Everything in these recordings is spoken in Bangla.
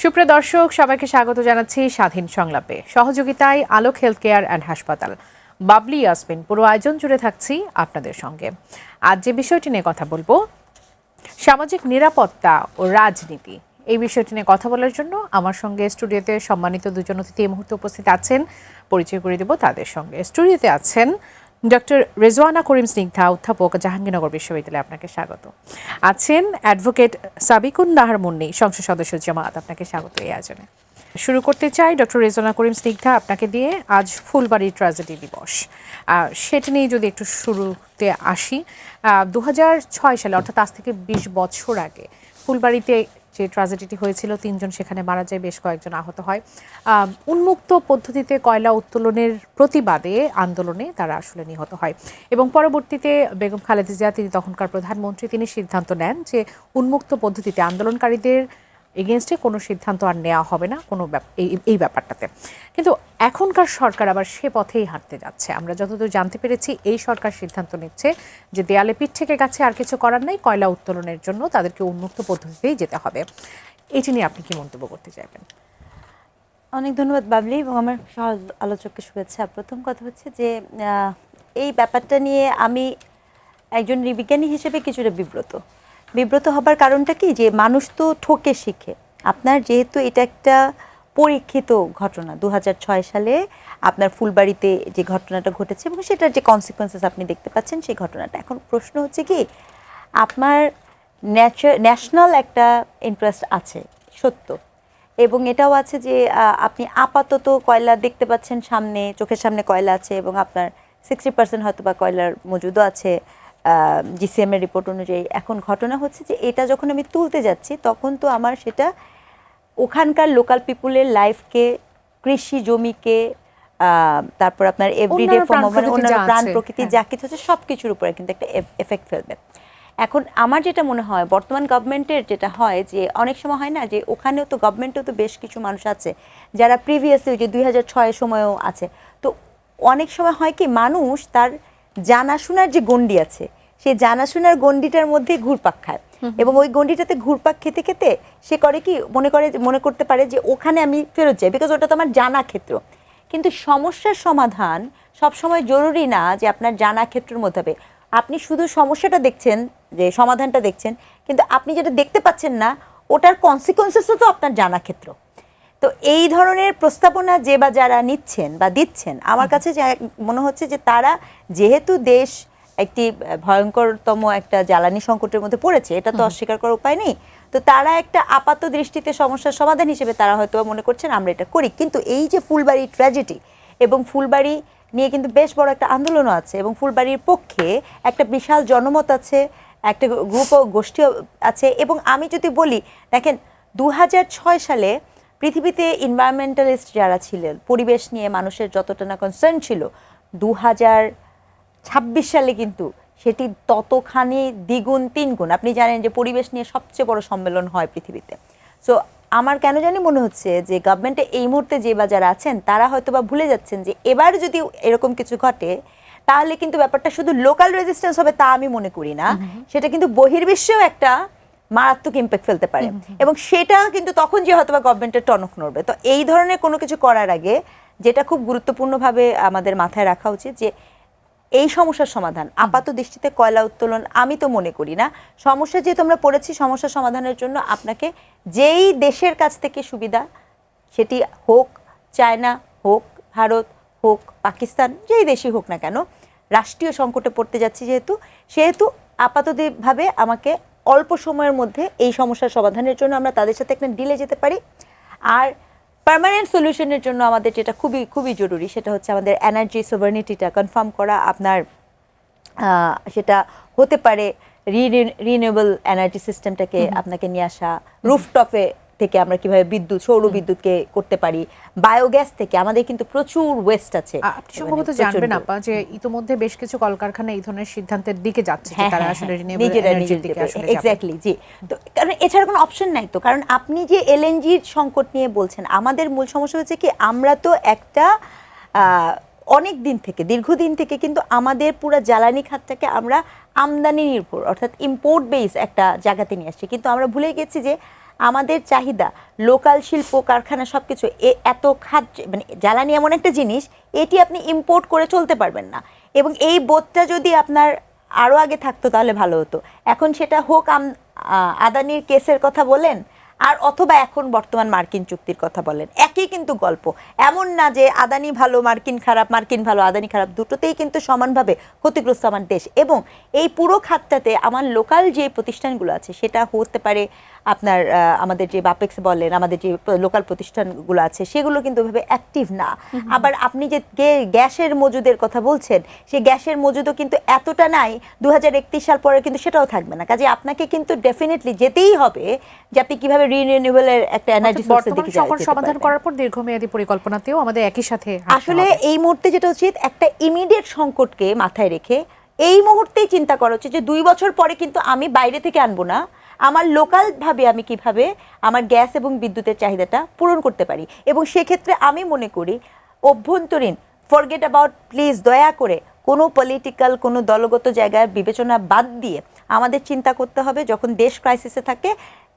সুপ্রিয় দর্শক, সবাইকে স্বাগত জানাচ্ছি স্বাধীন সংলাপে। সহযোগিতায় আলোক হেলথ কেয়ার অ্যান্ড হাসপাতাল, বাবলি ইয়াসমিন পুরো আয়োজন জুড়ে থাকছি আপনাদের সঙ্গে। আজ যে বিষয়টি নিয়ে কথা বলবো, সামাজিক নিরাপত্তা ও রাজনীতি, এই বিষয়টি নিয়ে কথা বলার জন্য আমার সঙ্গে স্টুডিওতে সম্মানিত দুজন অতিথি এই মুহূর্তে উপস্থিত আছেন। পরিচয় করে দেব তাদের সঙ্গে। স্টুডিওতে আছেন ডক্টর রেজওয়ানা করিম স্নিগ্ধা, অধ্যাপক, জাহাঙ্গীরনগর বিশ্ববিদ্যালয়ে, আপনাকে স্বাগত। আছেন অ্যাডভোকেট সাবিকুন নাহার মুন্নি, সংসদ সদস্য জামায়াত, আপনাকে স্বাগত এই আয়োজনে। শুরু করতে চাই ডক্টর রেজওয়ানা করিম স্নিগ্ধা, আপনাকে দিয়ে। আজ ফুলবাড়ি ট্র্যাজেডি দিবস, সেটা নিয়ে যদি একটু শুরুতে আসি। 2006 সালে, অর্থাৎ আজ থেকে 20 বছর আগে ফুলবাড়িতে যে ট্র্যাজেডিটি হয়েছিল, 3 জন সেখানে মারা যায়, বেশ কয়েকজন আহত হয়। উন্মুক্ত পদ্ধতিতে কয়লা উত্তোলনের প্রতিবাদে আন্দোলনে তারা আসলে নিহত হয় এবং পরবর্তীতে বেগম খালেদা জিয়া, তিনি তখনকার প্রধানমন্ত্রী, তিনি সিদ্ধান্ত নেন যে উন্মুক্ত পদ্ধতিতে আন্দোলনকারীদের এগেনস্টে কোনো সিদ্ধান্ত আর নেওয়া হবে না কোনো এই ব্যাপারটাতে। কিন্তু এখনকার সরকার আবার সে পথেই হাঁটতে যাচ্ছে। আমরা যতদূর জানতে পেরেছি, এই সরকার সিদ্ধান্ত নিচ্ছে যে দেয়ালে পিঠ থেকে গেছে, আর কিছু করার নেই, কয়লা উত্তোলনের জন্য তাদেরকে উন্মুক্ত পদ্ধতিতেই যেতে হবে। এটি নিয়ে আপনি কি মন্তব্য করতে চাইবেন? অনেক ধন্যবাদ বাবলি, এবং আমার সহ আলোচককে শুভেচ্ছা। প্রথম কথা হচ্ছে যে এই ব্যাপারটা নিয়ে আমি একজন বিজ্ঞানী হিসেবে কিছুটা বিব্রত হবার কারণটা কি, যে মানুষ তো ঠকে শিখে। আপনার যেহেতু এটা একটা পরীক্ষিত ঘটনা, 2006 সালে আপনার ফুলবাড়িতে যে ঘটনাটা ঘটেছে এবং সেটার যে কনসিকুয়েন্সেস আপনি দেখতে পাচ্ছেন, সেই ঘটনাটা, এখন প্রশ্ন হচ্ছে কি, আপনার ন্যাশনাল একটা ইন্টারেস্ট আছে, সত্য, এবং এটাও আছে যে আপনি আপাতত কয়লা দেখতে পাচ্ছেন সামনে, চোখের সামনে কয়লা আছে, এবং আপনার 60% হয়তো বা কয়লার মজুদও আছে জিসিএম এর রিপোর্ট অনুযায়ী। এখন ঘটনা হচ্ছে যে এটা যখন আমি তুলতে যাচ্ছি, তখন তো আমার সেটা ওখানকার লোকাল পিপুলের লাইফকে, কৃষি জমিকে, তারপর আপনার এভরিডে ফর্ম, মানে অন্যান্য প্রাণ প্রকৃতি যা কিছু আছে সব কিছুর উপরে কিন্তু একটা এফেক্ট ফেলবে। এখন আমার যেটা মনে হয়, বর্তমান গভর্নমেন্টের যেটা হয়, যে অনেক সময় হয় না যে ওখানেও তো গভর্নমেন্টেও তো বেশ কিছু মানুষ আছে যারা প্রিভিয়াসলি, যে 2006 সময়েও আছে। তো অনেক সময় হয় কি, মানুষ তার জানাশোনার যে গণ্ডি আছে, সেই জানাশোনার গণ্ডিটার মধ্যে ঘুরপাক খায়, এবং ওই গণ্ডিটাতে ঘুরপাক খেতে খেতে সে করে কি, মনে করতে পারে যে ওখানে আমি ফেরত যাই, বিকজ ওটা তো আমার জানা ক্ষেত্র। কিন্তু সমস্যার সমাধান সবসময় জরুরি না যে আপনার জানা ক্ষেত্রের মধ্যে হবে। আপনি শুধু সমস্যাটা দেখছেন, যে সমাধানটা দেখছেন, কিন্তু আপনি যেটা দেখতে পাচ্ছেন না, ওটার কনসিকুয়েন্সেসও তো আপনার জানা ক্ষেত্র। তো এই ধরনের প্রস্তাবনা যে বা যারা নিচ্ছেন বা দিচ্ছেন, আমার কাছে মনে হচ্ছে যে তারা, যেহেতু দেশ একটি ভয়ঙ্করতম একটা জ্বালানি সংকটের মধ্যে পড়েছে, এটা তো অস্বীকার করার উপায় নেই, তো তারা একটা আপাত দৃষ্টিতে সমস্যার সমাধান হিসেবে তারা হয়তো মনে করছেন আমরা এটা করি। কিন্তু এই যে ফুলবাড়ি ট্র্যাজেডি, এবং ফুলবাড়ি নিয়ে কিন্তু বেশ বড় একটা আন্দোলনও আছে, এবং ফুলবাড়ির পক্ষে একটা বিশাল জনমত আছে, একটা গ্রুপ ও গোষ্ঠী আছে। এবং আমি যদি বলি, দেখেন 2006 সালে পৃথিবীতে এনভায়রনমেন্টালিস্ট যারা ছিলেন, পরিবেশ নিয়ে মানুষের যতটা না কনসার্ন ছিল, 2026 সালে কিন্তু সেটি ততখানি দ্বিগুণ তিনগুণ। আপনি জানেন যে পরিবেশ নিয়ে সবচেয়ে বড় সম্মেলন হয় পৃথিবীতে। সো আমার কেন জানি মনে হচ্ছে যে গভর্নমেন্টে এই মুহূর্তে যে বা যারা আছেন, তারা হয়তো বা ভুলে যাচ্ছেন যে এবার যদি এরকম কিছু ঘটে, তাহলে কিন্তু ব্যাপারটা শুধু লোকাল রেজিস্ট্যান্স হবে তা আমি মনে করি না, সেটা কিন্তু বহির্বিশ্বেও একটা মারাত্মক ইম্প্যাক্ট ফেলতে পারে, এবং সেটা কিন্তু তখন যে হয়তো বা গভর্নমেন্টের টনক নড়বে। তো এই ধরনের কোনো কিছু করার আগে যেটা খুব গুরুত্বপূর্ণভাবে আমাদের মাথায় রাখা উচিত, যে এই সমস্যার সমাধান আপাত দৃষ্টিতে কয়লা উত্তোলন আমি তো মনে করি না। সমস্যা যেহেতু আমরা পড়েছি, সমস্যা সমাধানের জন্য আপনাকে যেই দেশের কাছ থেকে সুবিধা, সেটি হোক চায়না, হোক ভারত, হোক পাকিস্তান, যেই দেশই হোক না কেন, রাষ্ট্রীয় সংকটে পড়তে যাচ্ছি সেহেতু আপাতভাবে আমাকে অল্প সময়ের মধ্যে এই সমস্যার সমাধানের জন্য আমরা তাদের সাথে একটা ডিলে যেতে পারি। আর পার্মানেন্ট সলিউশনের জন্য আমাদের যেটা খুবই খুবই জরুরি, সেটা হচ্ছে আমাদের এনার্জি সভারনিটিটা কনফার্ম করা। আপনার সেটা হতে পারে রিনিউয়েবল এনার্জি সিস্টেমটাকে আপনাকে নিয়ে আসা, রুফটপে থেকে আমরা কিভাবে বিদ্যুৎ, সৌর বিদ্যুৎকে করতে পারি, বায়োগ্যাস থেকে আমাদের কিন্তু প্রচুর ওয়েস্ট আছে। আপনি সম্ভবত জানবেন আপা যে ইতোমধ্যে বেশ কিছু কলকারখানা এই ধরনের সিদ্ধান্তের দিকে যাচ্ছে, তারা আসলে রিনিউয়েবল এনার্জির দিকে আসলে যাবে। এক্স্যাক্টলি, জি। তো কারণ এছাড়া কোনো অপশন নাই তো, কারণ আপনি যে এলএনজির সংকট নিয়ে বলছেন, আমাদের মূল সমস্যা হচ্ছে কি, আমরা তো একটা অনেক দিন থেকে দীর্ঘদিন থেকে কিন্তু আমাদের পুরো জ্বালানি খাতটাকে আমরা আমদানি নির্ভর অর্থাৎ ইম্পোর্ট বেস একটা জায়গাতে নিয়ে আসছি, কিন্তু আমরা ভুলে গেছি যে আমাদের চাহিদা লোকাল শিল্প কারখানা সব কিছু এত খাত মানে জ্বালানি এমন একটা জিনিস এটি আপনি ইম্পোর্ট করে চলতে পারবেন না। এবং এই বোধটা যদি আপনার আরও আগে থাকতো তাহলে ভালো হতো। এখন সেটা হোক আদানির কেসের কথা বলেন আর অথবা এখন বর্তমান মার্কিন চুক্তির কথা বলেন, একই কিন্তু গল্প। এমন না যে আদানি ভালো মার্কিন খারাপ, মার্কিন ভালো আদানি খারাপ, দুটোতেই কিন্তু সমানভাবে ক্ষতিগ্রস্ত আমার দেশ। এবং এই পুরো খাতটাতে আমার লোকাল যে প্রতিষ্ঠানগুলো আছে সেটা হতে পারে আপনার আমাদের যে বাপেক্স বলেন, আমাদের যে লোকাল প্রতিষ্ঠানগুলো আছে সেগুলো কিন্তু ওইভাবে অ্যাক্টিভ না। আবার আপনি যে গ্যাসের মজুদের কথা বলছেন, সেই গ্যাসের মজুদও কিন্তু এতটা নাই, 2031 সাল পরে কিন্তু সেটাও থাকবে না। কাজে আপনাকে কিন্তু ডেফিনেটলি যেতেই হবে যে আপনি কিভাবে রিনিউয়েবলের একটা এনার্জি সোর্সের দিকে সমাধান করার পর দীর্ঘমেয়াদী পরিকল্পনাতেও আমাদের একই সাথে আসলে এই মুহূর্তে যেটা উচিত একটা ইমিডিয়েট সংকটকে মাথায় রেখে এই মুহূর্তেই চিন্তা করা উচিত যে 2 বছর পরে কিন্তু আমি বাইরে থেকে আনবো না, আমার লোকালভাবে আমি কিভাবে আমার গ্যাস এবং বিদ্যুতের চাহিদাটা পূরণ করতে পারি। এবং সেক্ষেত্রে আমি মনে করি অভ্যন্তরীণ ফরগেট অ্যাবাউট প্লিজ দয়া করে কোনো পলিটিক্যাল কোনো দলগত জায়গার বিবেচনা বাদ দিয়ে আমাদের চিন্তা করতে হবে যখন দেশ ক্রাইসিসে থাকে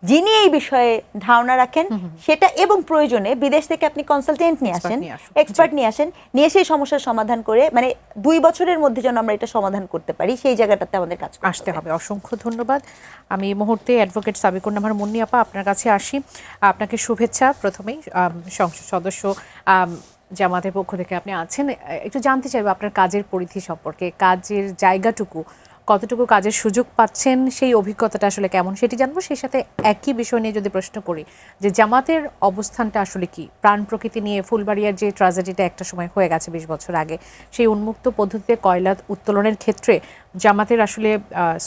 যিনি এই বিষয়ে ধারণা রাখেন সেটা, এবং প্রয়োজনে বিদেশ থেকে আপনি কনসালটেন্ট নিয়ে আসেন, এক্সপার্ট নিয়ে আসেন, নিয়ে সেই সমস্যার সমাধান করে মানে 2 বছরের মধ্যে যেন আমরা এটা সমাধান করতে পারি সেই জায়গাটাতে আমাদের কাজ আসতে হবে। অসংখ্য ধন্যবাদ। আমি এই মুহূর্তে অ্যাডভোকেট সাবিকুর নাহার মুন্নি আপা আপনার কাছে আসি। আপনাকে শুভেচ্ছা। প্রথমেই সংসদ সদস্য জামাতের পক্ষ থেকে আপনি আছেন, একটু জানতে চাইবো আপনার কাজের পরিধি সম্পর্কে, কাজের জায়গাটুকু কতটুকু কাজের সুযোগ পাচ্ছেন, সেই অভিজ্ঞতাটা আসলে কেমন সেটি জানবো। সেই সাথে একই বিষয় নিয়ে যদি প্রশ্ন করি যে জামাতের অবস্থানটা আসলে কি, প্রাণ প্রকৃতি নিয়ে ফুলবাড়িয়ার যে ট্র্যাজেডিটা একটা সময় হয়ে গেছে 20 বছর আগে, সেই উন্মুক্ত পদ্ধতিতে কয়লা উত্তোলনের ক্ষেত্রে জামাতের আসলে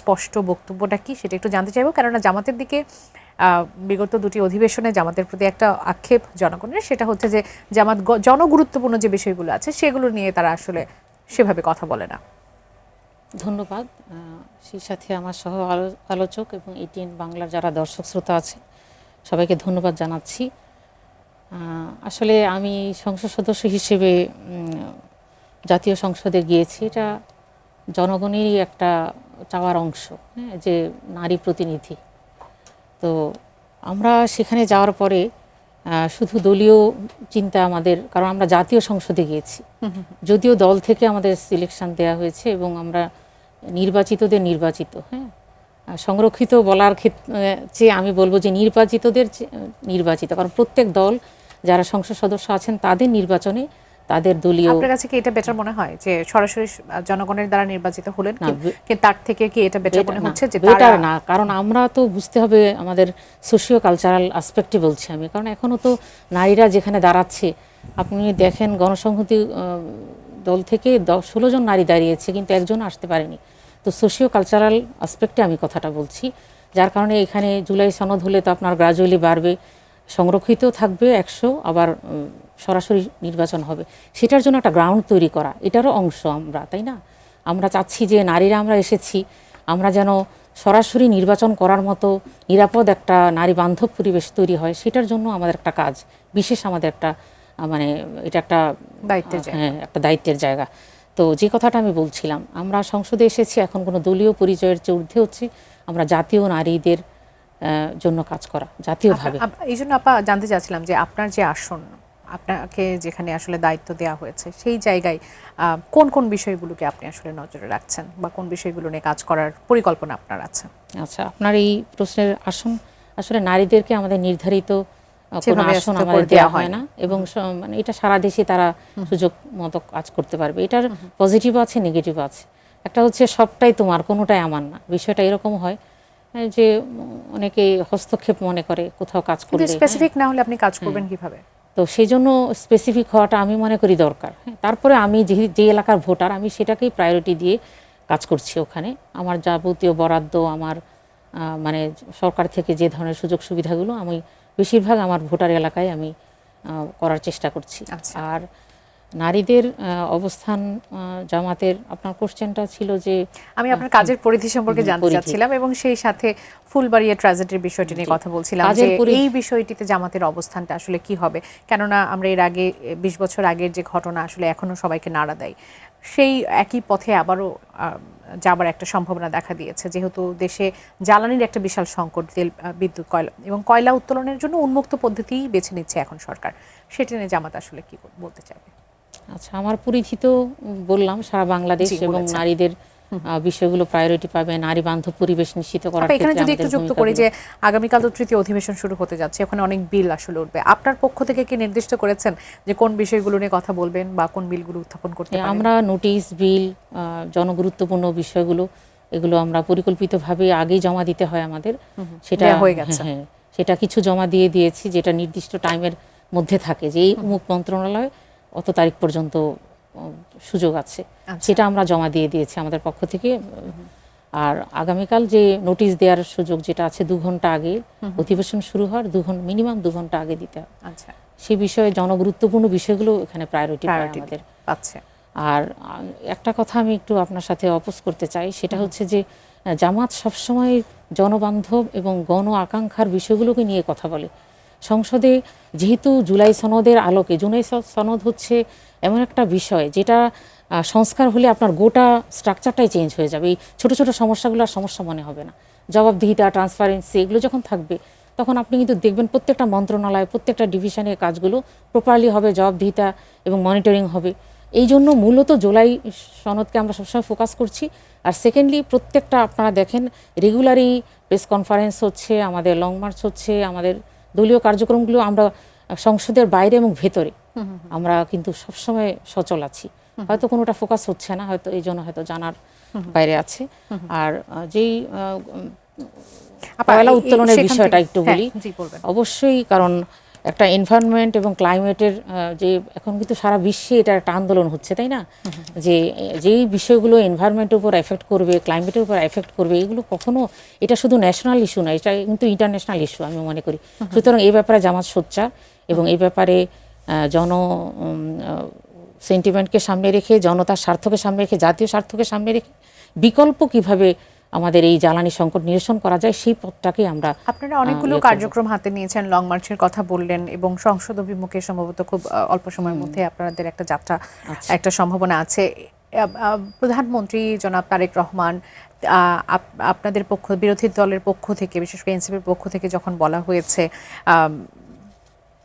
স্পষ্ট বক্তব্যটা কি সেটা একটু জানতে চাইবো। কেননা জামাতের দিকে বিগত 2টি অধিবেশনে জামাতের প্রতি একটা আক্ষেপ জনগণের, সেটা হচ্ছে যে জামাত জনগুরুত্বপূর্ণ যে বিষয়গুলো আছে সেগুলো নিয়ে তারা আসলে সেভাবে কথা বলে না। ধন্যবাদ। সেই সাথে আমার সহ আলোচক এবং এটিএন বাংলার যারা দর্শক শ্রোতা আছে সবাইকে ধন্যবাদ জানাচ্ছি। আসলে আমি সংসদ সদস্য হিসেবে জাতীয় সংসদে গিয়েছি, এটা জনগণেরই একটা চাওয়ার অংশ, হ্যাঁ, যে নারী প্রতিনিধি। তো আমরা সেখানে যাওয়ার পরে শুধু দলীয় চিন্তা আমাদের, কারণ আমরা জাতীয় সংসদে গিয়েছি, যদিও দল থেকে আমাদের সিলেকশন দেওয়া হয়েছে এবং আমরা নির্বাচিতদের নির্বাচিত, হ্যাঁ, সংরক্ষিত বলার চেয়ে আমি বলবো যে নির্বাচিতদের নির্বাচিত, কারণ প্রত্যেক দল যারা সংসদ সদস্য আছেন তাদের নির্বাচনে তাদের দলীয়। আপনার কাছে কি এটা বেটার মনে হয় যে সরাসরি জনগণের দ্বারা নির্বাচিত হলেন, কি তার থেকে কি এটা বেটার মনে হচ্ছে? যে বেটার না, কারণ আমরা তো বুঝতে হবে আমাদের সোশিও কালচারাল আসপেক্টে বলছি আমি, কারণ এখনও তো নারীরা যেখানে দাঁড়াচ্ছে আপনি দেখেন গণসংহতি দল থেকে 16 জন নারী দাঁড়িয়েছে কিন্তু একজন আসতে পারেনি। তো সোশিও কালচারাল আসপেক্টে আমি কথাটা বলছি, যার কারণে এখানে জুলাই সনদ হলে তো আপনার গ্রাজুয়ালি বাড়বে, সংরক্ষিত থাকবে 100, আবার সরাসরি নির্বাচন হবে, সেটার জন্য একটা গ্রাউন্ড তৈরি করা, এটারও অংশ আমরা, তাই না? আমরা চাচ্ছি যে নারীরা আমরা এসেছি, আমরা যেন সরাসরি নির্বাচন করার মতো নিরাপদ একটা নারী বান্ধব পরিবেশ তৈরি হয়, সেটার জন্য আমাদের একটা কাজ, বিশেষ আমাদের একটা মানে এটা একটা দায়িত্বের, হ্যাঁ, একটা দায়িত্বের জায়গা। তো যে কথাটা আমি বলছিলাম, আমরা সংসদে এসেছি এখন কোনো দলীয় পরিচয়ের চেয়ে ঊর্ধ্বে হচ্ছে আমরা জাতীয় নারীদের জন্য কাজ করা, জাতীয়ভাবে। এই জন্য আপা জানতে চাচ্ছিলাম যে আপনার যে আসন, আপনাকে যেখানে আসলে দায়িত্ব দেওয়া হয়েছে সেই জায়গায় কোন কোন বিষয়গুলোকে আপনি আসলে নজরে রাখছেন বা কোন বিষয়গুলো নিয়ে কাজ করার পরিকল্পনা আপনার আছে? আচ্ছা, আপনার এই প্রশ্নের আসলে নারীদেরকে আমাদের নির্ধারিত কোনো আসন আমাদের দেওয়া হয় না, এবং মানে এটা সারা দেশে তারা সুযোগ মতো কাজ করতে পারবে। এটার পজিটিভ আছে, নেগেটিভ আছে। একটা হচ্ছে সবটাই তোমার, কোনোটাই আমার না, বিষয়টা এরকম হয় যে অনেকে হস্তক্ষেপ মনে করে কোথাও কাজ করলে, স্পেসিফিক না হলে আপনি কাজ করবেন কিভাবে? তো সেই জন্য স্পেসিফিক হওয়াটা আমি মনে করি দরকার। তারপরে আমি যে এলাকার ভোটার আমি সেটাকেই প্রায়োরিটি দিয়ে কাজ করছি। ওখানে আমার যাবতীয় বরাদ্দ, আমার মানে সরকার থেকে যে ধরনের সুযোগ সুবিধাগুলো আমি বেশিরভাগ আমার ভোটার এলাকায় আমি করার চেষ্টা করছি। আর নারীদের অবস্থান জামাতের, আপনার কোশ্চেনটা ছিল যে আমি আপনার কাজের পরিধি সম্পর্কে জানতে পরিধি। চাচ্ছিলাম এবং সেই সাথে ফুলবাড়িয়া ট্র্যাজেডির বিষয়টি নিয়ে কথা বলছিলাম কাজের যে পরিধি- এই বিষয়টিতে জামাতের অবস্থানটা আসলে কি হবে, কেননা আমরা এর আগে 20 বছর আগের যে ঘটনা আসলে এখনো সবাইকে নাড়া দেয়, সেই একই পথে আবারও যাবার একটা সম্ভাবনা দেখা দিয়েছে, যেহেতু দেশে জ্বালানির একটা বিশাল সংকট, তেল, বিদ্যুৎ, কয়লা এবং কয়লা উত্তোলনের জন্য উন্মুক্ত পদ্ধতিই বেছে নিচ্ছে এখন সরকার। সেটা নিয়ে জামাত আসলে কি বলতে চাইবে? আচ্ছা, আমার পরিধি তো বললাম সারা বাংলাদেশ জি, এবং বলেছেন। নারীদের বিষয়গুলো প্রায়োরিটি পাবে, নারী বান্ধব পরিবেশ নিশ্চিত করার এখানে ক্ষেত্রে যদি একটু আমাদের যুক্ত করি ভূমিকাগুলো- যে আগামীকাল তো তৃতীয় অধিবেশন শুরু হতে যাচ্ছে, ওখানে অনেক বিল আসলে উঠবে, আপনার পক্ষ থেকে কি নির্দিষ্ট করেছেন যে কোন বিষয়গুলো নিয়ে কথা বলবেন বা কোন বিলগুলো উত্থাপন করতে পারেন? আমরা নোটিশ, বিল, জনগুরুত্বপূর্ণ বিষয়গুলো এগুলো আমরা পরিকল্পিতভাবে আগেই জমা দিতে হয় আমাদের। সেটা দেয়া হয়ে গেছে। হ্যাঁ, সেটা কিছু জমা দিয়েছি, যেটা নির্দিষ্ট টাইমের মধ্যে থাকে যে এই অমুক মন্ত্রণালয় অত তারিখ পর্যন্ত সুযোগ আছে, সেটা আমরা জমা দিয়েছি আমাদের পক্ষ থেকে। আর আগামীকাল যে নোটিশ দেওয়ার সুযোগ যেটা আছে 2 ঘন্টা আগে অধিবেশন শুরু হওয়ার মিনিমাম 2 ঘন্টা আগে দিতে হবে। আচ্ছা, সেই বিষয়ে জনগুরুত্বপূর্ণ বিষয়গুলো এখানে প্রায়োরিটি পায় আমাদের। আচ্ছা, আর একটা কথা আমি একটু আপনার সাথে অপোজ করতে চাই, সেটা হচ্ছে যে জামাত সবসময় জনবান্ধব এবং গণ আকাঙ্ক্ষার বিষয়গুলোকে নিয়ে কথা বলে। সংসদে যেহেতু জুলাই সনদের আলোকে, জুলাই সনদ হচ্ছে এমন একটা বিষয় যেটা সংস্কার হলে আপনার গোটা স্ট্রাকচারটাই চেঞ্জ হয়ে যাবে। এই ছোটো ছোটো সমস্যাগুলো আর সমস্যা মনে হবে না। জবাবদিহিতা, ট্রান্সপারেন্সি এগুলো যখন থাকবে তখন আপনি কিন্তু দেখবেন প্রত্যেকটা মন্ত্রণালয়, প্রত্যেকটা ডিভিশনের কাজগুলো প্রপারলি হবে, জবাবদিহিতা এবং মনিটরিং হবে। এই জন্য মূলত জুলাই সনদকে আমরা সবসময় ফোকাস করছি। আর সেকেন্ডলি প্রত্যেকটা আপনারা দেখেন রেগুলারই প্রেস কনফারেন্স হচ্ছে, আমাদের লং মার্চ হচ্ছে, আমাদের দলীয় কার্যক্রমগুলো আমরা সংসদের বাইরে এবং ভেতরে আমরা কিন্তু সবসময় সচল আছি। হয়তো কোনোটা ফোকাস হচ্ছে না, হয়তো এই জন্য হয়তো জানার বাইরে আছে। আর যেই কয়লা উত্তোলনের বিষয়টা একটু বলি। অবশ্যই, কারণ একটা এনভায়রনমেন্ট এবং ক্লাইমেটের যে এখন কিন্তু সারা বিশ্বে এটা একটা আন্দোলন হচ্ছে, তাই না? যে যেই বিষয়গুলো এনভায়রনমেন্টের উপর এফেক্ট করবে, ক্লাইমেটের উপর এফেক্ট করবে, এগুলো কখনো, এটা শুধু ন্যাশনাল ইস্যু না, এটা কিন্তু ইন্টারন্যাশনাল ইস্যু আমি মনে করি। সুতরাং এই ব্যাপারে জামাত সোচ্চার এবং এই ব্যাপারে জন সেন্টিমেন্টকে সামনে রেখে, জনতার স্বার্থকে সামনে রেখে, জাতীয় স্বার্থকে সামনে রেখে বিকল্প কিভাবে আমাদের এই জ্বালানি সংকট নিরসন করা যায় সেই পথটাকে আমরা। আপনারা অনেকগুলো কার্যক্রম হাতে নিয়েছেন, লং মার্চের কথা বললেন এবং সংসদ অভিমুখে সম্ভবত খুব অল্প সময়ের মধ্যে আপনাদের একটা যাত্রা, একটা সম্ভাবনা আছে। প্রধানমন্ত্রী জনাব তারেক রহমান আপনাদের পক্ষ, বিরোধী দলের পক্ষ থেকে, বিশেষ করে এনসিপির পক্ষ থেকে যখন বলা হয়েছে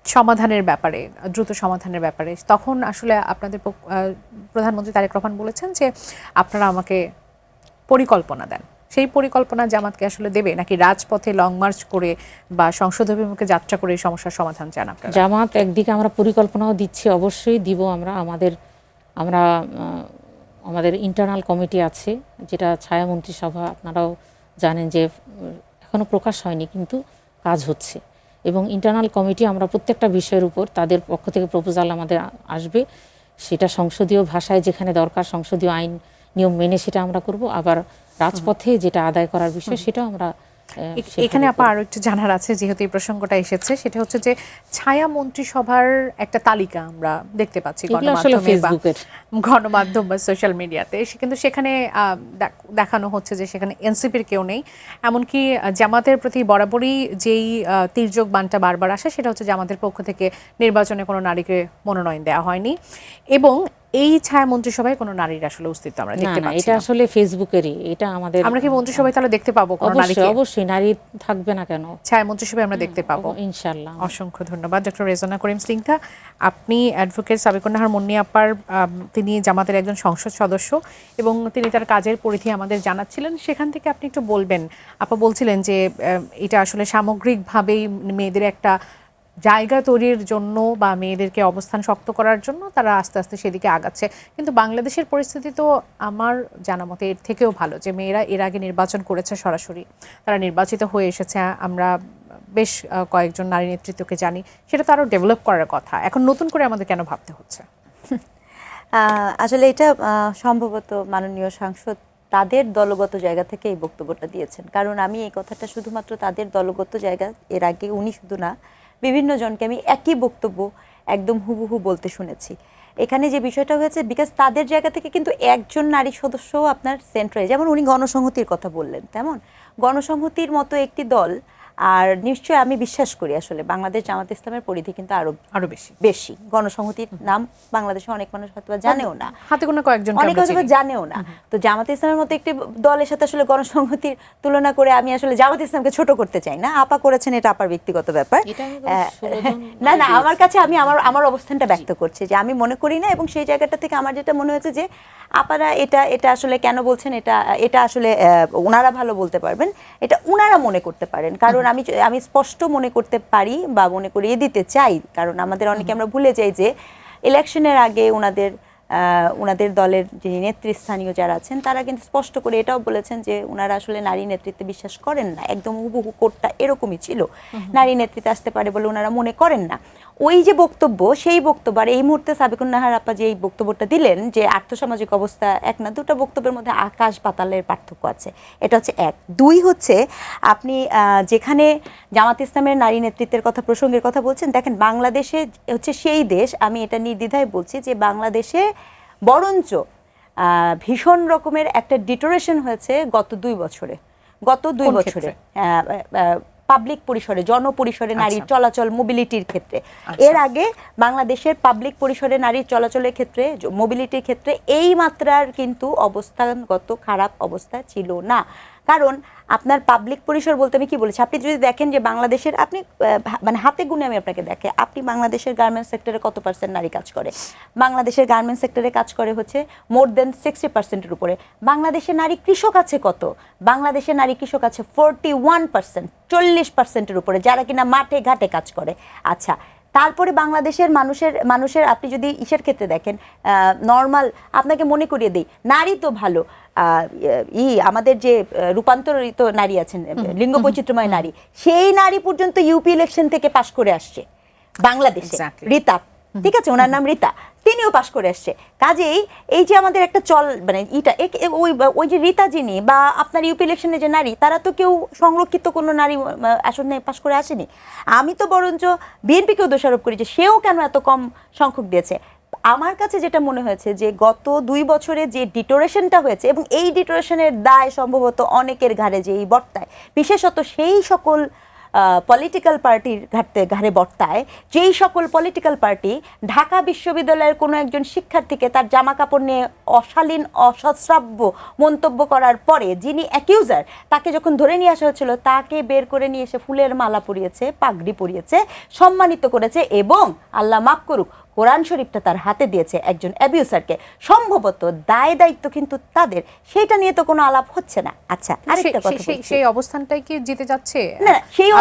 সমাধানের ব্যাপারে, দ্রুত সমাধানের ব্যাপারে, তখন আসলে আপনাদের প্রধানমন্ত্রী তারেক রহমান বলেছেন যে আপনারা আমাকে পরিকল্পনা দেন। সেই পরিকল্পনা জামাতকে আসলে দেবে, নাকি রাজপথে লং মার্চ করে বা সংসদ অভিমুখে যাত্রা করে এই সমস্যার সমাধান চান আপনারা? জামাত একদিকে আমরা পরিকল্পনাও দিচ্ছি, অবশ্যই দিব আমরা। আমাদের ইন্টারনাল কমিটি আছে, যেটা ছায়া মন্ত্রিসভা, আপনারাও জানেন যে এখনো প্রকাশ হয়নি কিন্তু কাজ হচ্ছে। এবং ইন্টারনাল কমিটি আমরা প্রত্যেকটা বিষয়ের উপর তাদের পক্ষ থেকে প্রপোজাল আমাদের আসবে, সেটা সংসদীয় ভাষায় যেখানে দরকার সংসদীয় আইন নিয়ম মেনে সেটা আমরা করব। আবার রাজপথে যেটা আদায় করার বিষয় সেটাও আমরা। এখানে আপা আরো একটু জানার আছে, যেহেতু এই প্রসঙ্গটা এসেছে, সেটা হচ্ছে যে ছায়া মন্ত্রিসভার একটা তালিকা আমরা দেখতে পাচ্ছি গণমাধ্যম বা সোশ্যাল মিডিয়াতে, কিন্তু সেখানে দেখানো হচ্ছে যে সেখানে এনসিপির কেউ নেই। এমনকি জামাতের প্রতি বরাবরই যেই তির্যক বানটা বারবার আসে, সেটা হচ্ছে জামাতের পক্ষ থেকে নির্বাচনে কোনো নারীকে মনোনয়ন দেওয়া হয়নি এবং এই ছায়া মন্ত্রিসভায় কোনো নারীর আসলে অস্তিত্ব আমরা দেখতে পাচ্ছি না। এটা আসলে ফেসবুকেরই, এটা আমাদের। আমরা কি মন্ত্রিসভায় তাহলে দেখতে পাবো কোনো নারীকে? অবশ্যই, নারী থাকবে না কেন? ছায়া মন্ত্রিসভায় আমরা দেখতে পাবো ইনশাআল্লাহ। অসংখ্য ধন্যবাদ ডক্টর রেজনা করিম স্নিগ্ধা। আপনি অ্যাডভোকেট সাবিকুন নাহার মুন্নি আপার, তিনি জামাতের একজন সংসদ সদস্য এবং তিনি তার কাজের পরিধি আমাদের জানাচ্ছিলেন। সেখান থেকে আপনি একটু বলবেন, আপা বলছিলেন যে এটা আসলে সামগ্রিকভাবেই মেয়েদের একটা জায়গা তৈরির জন্য বা মেয়েদেরকে অবস্থান শক্ত করার জন্য তারা আস্তে আস্তে সেদিকে আগাচ্ছে, কিন্তু বাংলাদেশের পরিস্থিতি তো আমার জানা মতে এর থেকেও ভালো, যে মেয়েরা এর আগে নির্বাচন করেছে, সরাসরি তারা নির্বাচিত হয়ে এসেছে। আমরা বেশ কয়েকজন নারী নেতৃত্বকে জানি, সেটা তো আরও ডেভেলপ করার কথা। এখন নতুন করে আমাদের কেন ভাবতে হচ্ছে? আসলে এটা সম্ভবত মাননীয় সাংসদ তাদের দলগত জায়গা থেকে এই বক্তব্যটা দিয়েছেন, কারণ আমি এই কথাটা শুধুমাত্র তাদের দলগত জায়গা, এর আগে উনি শুধু না বিভিন্ন জনকে আমি একই বক্তব্য একদম হুবহু বলতে শুনেছি। এখানে যে বিষয়টা হয়েছে বিকজ তাদের জায়গা থেকে কিন্তু একজন নারী সদস্য আপনার সেন্ট্রালে, যেমন উনি গণসংহতির কথা বললেন, তেমন গণসংহতির মতো একটি দল, আর নিশ্চয় আমি বিশ্বাস করি আসলে বাংলাদেশ জামাত ইসলামের পরিধি কিন্তু আরো বেশি। গণসংহতির নাম বাংলাদেশে অনেক মানুষ হয়তো জানেও না, হাতে গোনা কয়েকজন অনেক হয়তো জানেও না। তো জামাত ইসলামের মতো একটি দলের সাথে আসলে গণসংহতির তুলনা করে আমি আসলে জামাত ইসলামকে ছোট করতে চাই না। আপা করেছেন, এটা আপার ব্যক্তিগত ব্যাপার। না না, আমার কাছে আমি আমার অবস্থানটা ব্যক্ত করছি যে আমি মনে করি না, এবং সেই জায়গাটা থেকে আমার যেটা মনে হয়েছে যে আপারা এটা আসলে কেন বলছেন, এটা আসলে ওনারা ভালো বলতে পারবেন, এটা ওনারা মনে করতে পারেন। কারণ আমি স্পষ্ট মনে করতে পারি বা মনে করিয়ে দিতে চাই, কারণ আমাদের অনেকে আমরা ভুলে যাই যে ইলেকশনের আগে ওনাদের দলের যে নেতৃস্থানীয় যারা আছেন তারা কিন্তু স্পষ্ট করে এটাও বলেছেন যে ওনারা আসলে নারী নেতৃত্বে বিশ্বাস করেন না। একদম হুবহু কোটটা এরকমই ছিল, নারী নেতৃত্বে আসতে পারে বলে ওনারা মনে করেন না। ওই যে বক্তব্য, সেই বক্তব্য, আর এই মুহূর্তে সাবিকুন নাহার আপা যে এই বক্তব্যটা দিলেন যে আর্থসামাজিক অবস্থা এক না, দুটো বক্তব্যের মধ্যে আকাশ পাতালের পার্থক্য আছে। এটা হচ্ছে এক। দুই হচ্ছে আপনি যেখানে জামাত ইসলামের নারী নেতৃত্বের কথা, প্রসঙ্গের কথা বলছেন, দেখেন বাংলাদেশে হচ্ছে সেই দেশ, আমি এটা নির্দ্বিধায় বলছি যে বাংলাদেশে বরঞ্চ ভীষণ রকমের একটা ডিটোরেশন হয়েছে গত 2 বছরে। পাবলিক পরিসরে, জনপরিসরে নারীর চলাচল, মোবিলিটির ক্ষেত্রে। এর আগে বাংলাদেশের পাবলিক পরিসরে নারীর চলাচলের ক্ষেত্রে, মোবিলিটির ক্ষেত্রে এই মাত্রার কিন্তু অবস্থানগত খারাপ অবস্থা ছিল না। কারণ আপনার পাবলিক পরিসর বলতে আমি কি বলেছি, আপনি যদি দেখেন যে বাংলাদেশের, আপনি মানে হাতে গুনে আমি আপনাকে দেখে, আপনি বাংলাদেশের গার্মেন্টস সেক্টরে কত % নারী কাজ করে? বাংলাদেশের গার্মেন্টস সেক্টরে কাজ করে হচ্ছে মোর দেন 60%-এর উপরে। বাংলাদেশের নারী কৃষক আছে কত? বাংলাদেশের নারী কৃষক আছে 41%, 40%-এর উপরে, যারা কিনা মাঠে ঘাটে কাজ করে। আচ্ছা, তারপরে বাংলাদেশের মানুষের আপনি যদি ইসের ক্ষেত্রে দেখেন, নর্মাল আপনাকে মনে করিয়ে দেই, নারী তো ভালো, আমাদের যে রূপান্তরিত নারী আছেন, লিঙ্গ বৈচিত্র্যময় নারী, সেই নারী পর্যন্ত ইউপি ইলেকশন থেকে পাশ করে আসছে বাংলাদেশে। রীতা, ঠিক আছে, ওনার নাম রীতা, তিনিও পাশ করে আসছে। কাজেই এই যে আমাদের একটা মানে ওই যে রীতা যিনি বা আপনার ইউপি ইলেকশনে যে নারী, তারা তো কেউ সংরক্ষিত কোনো নারী আসনে পাশ করে আসেনি। আমি তো বরঞ্চ বিএনপিকেও দোষারোপ করি যে সেও কেন এত কম সংখ্যক দিয়েছে। আমার কাছে যেটা মনে হয়েছে যে গত 2 বছরে যে ডিটোরেশনটা হয়েছে, এবং এই ডিটোরেশনের দায় সম্ভবত অনেকের ঘাড়ে যেই বর্তায়, বিশেষত সেই সকল পলিটিক্যাল পার্টির ঘাড়ে বর্তায়, যেই সকল পলিটিক্যাল পার্টি ঢাকা বিশ্ববিদ্যালয়ের কোনো একজন শিক্ষার্থীকে তার জামা কাপড় নিয়ে অশালীন, অসশ্রাব্য মন্তব্য করার পরে যিনি অ্যাকিউজার, তাকে যখন ধরে নিয়ে আসা হচ্ছিল, তাকে বের করে নিয়ে এসে ফুলের মালা পরিয়েছে, পাগড়ি পরিয়েছে, সম্মানিত করেছে, এবং আল্লাহ মাফ করুক, কোরআন শরীফটা তার হাতে দিয়েছে একজন অ্যাবিউসারকে। সম্ভবত দায় দায়িত্ব কিন্তু তাদের, সেটা নিয়ে তো কোনো আলাপ হচ্ছে না। আচ্ছা, আরেকটা কথা, সেই অবস্থানটাই কি জিতে যাচ্ছে না? সেই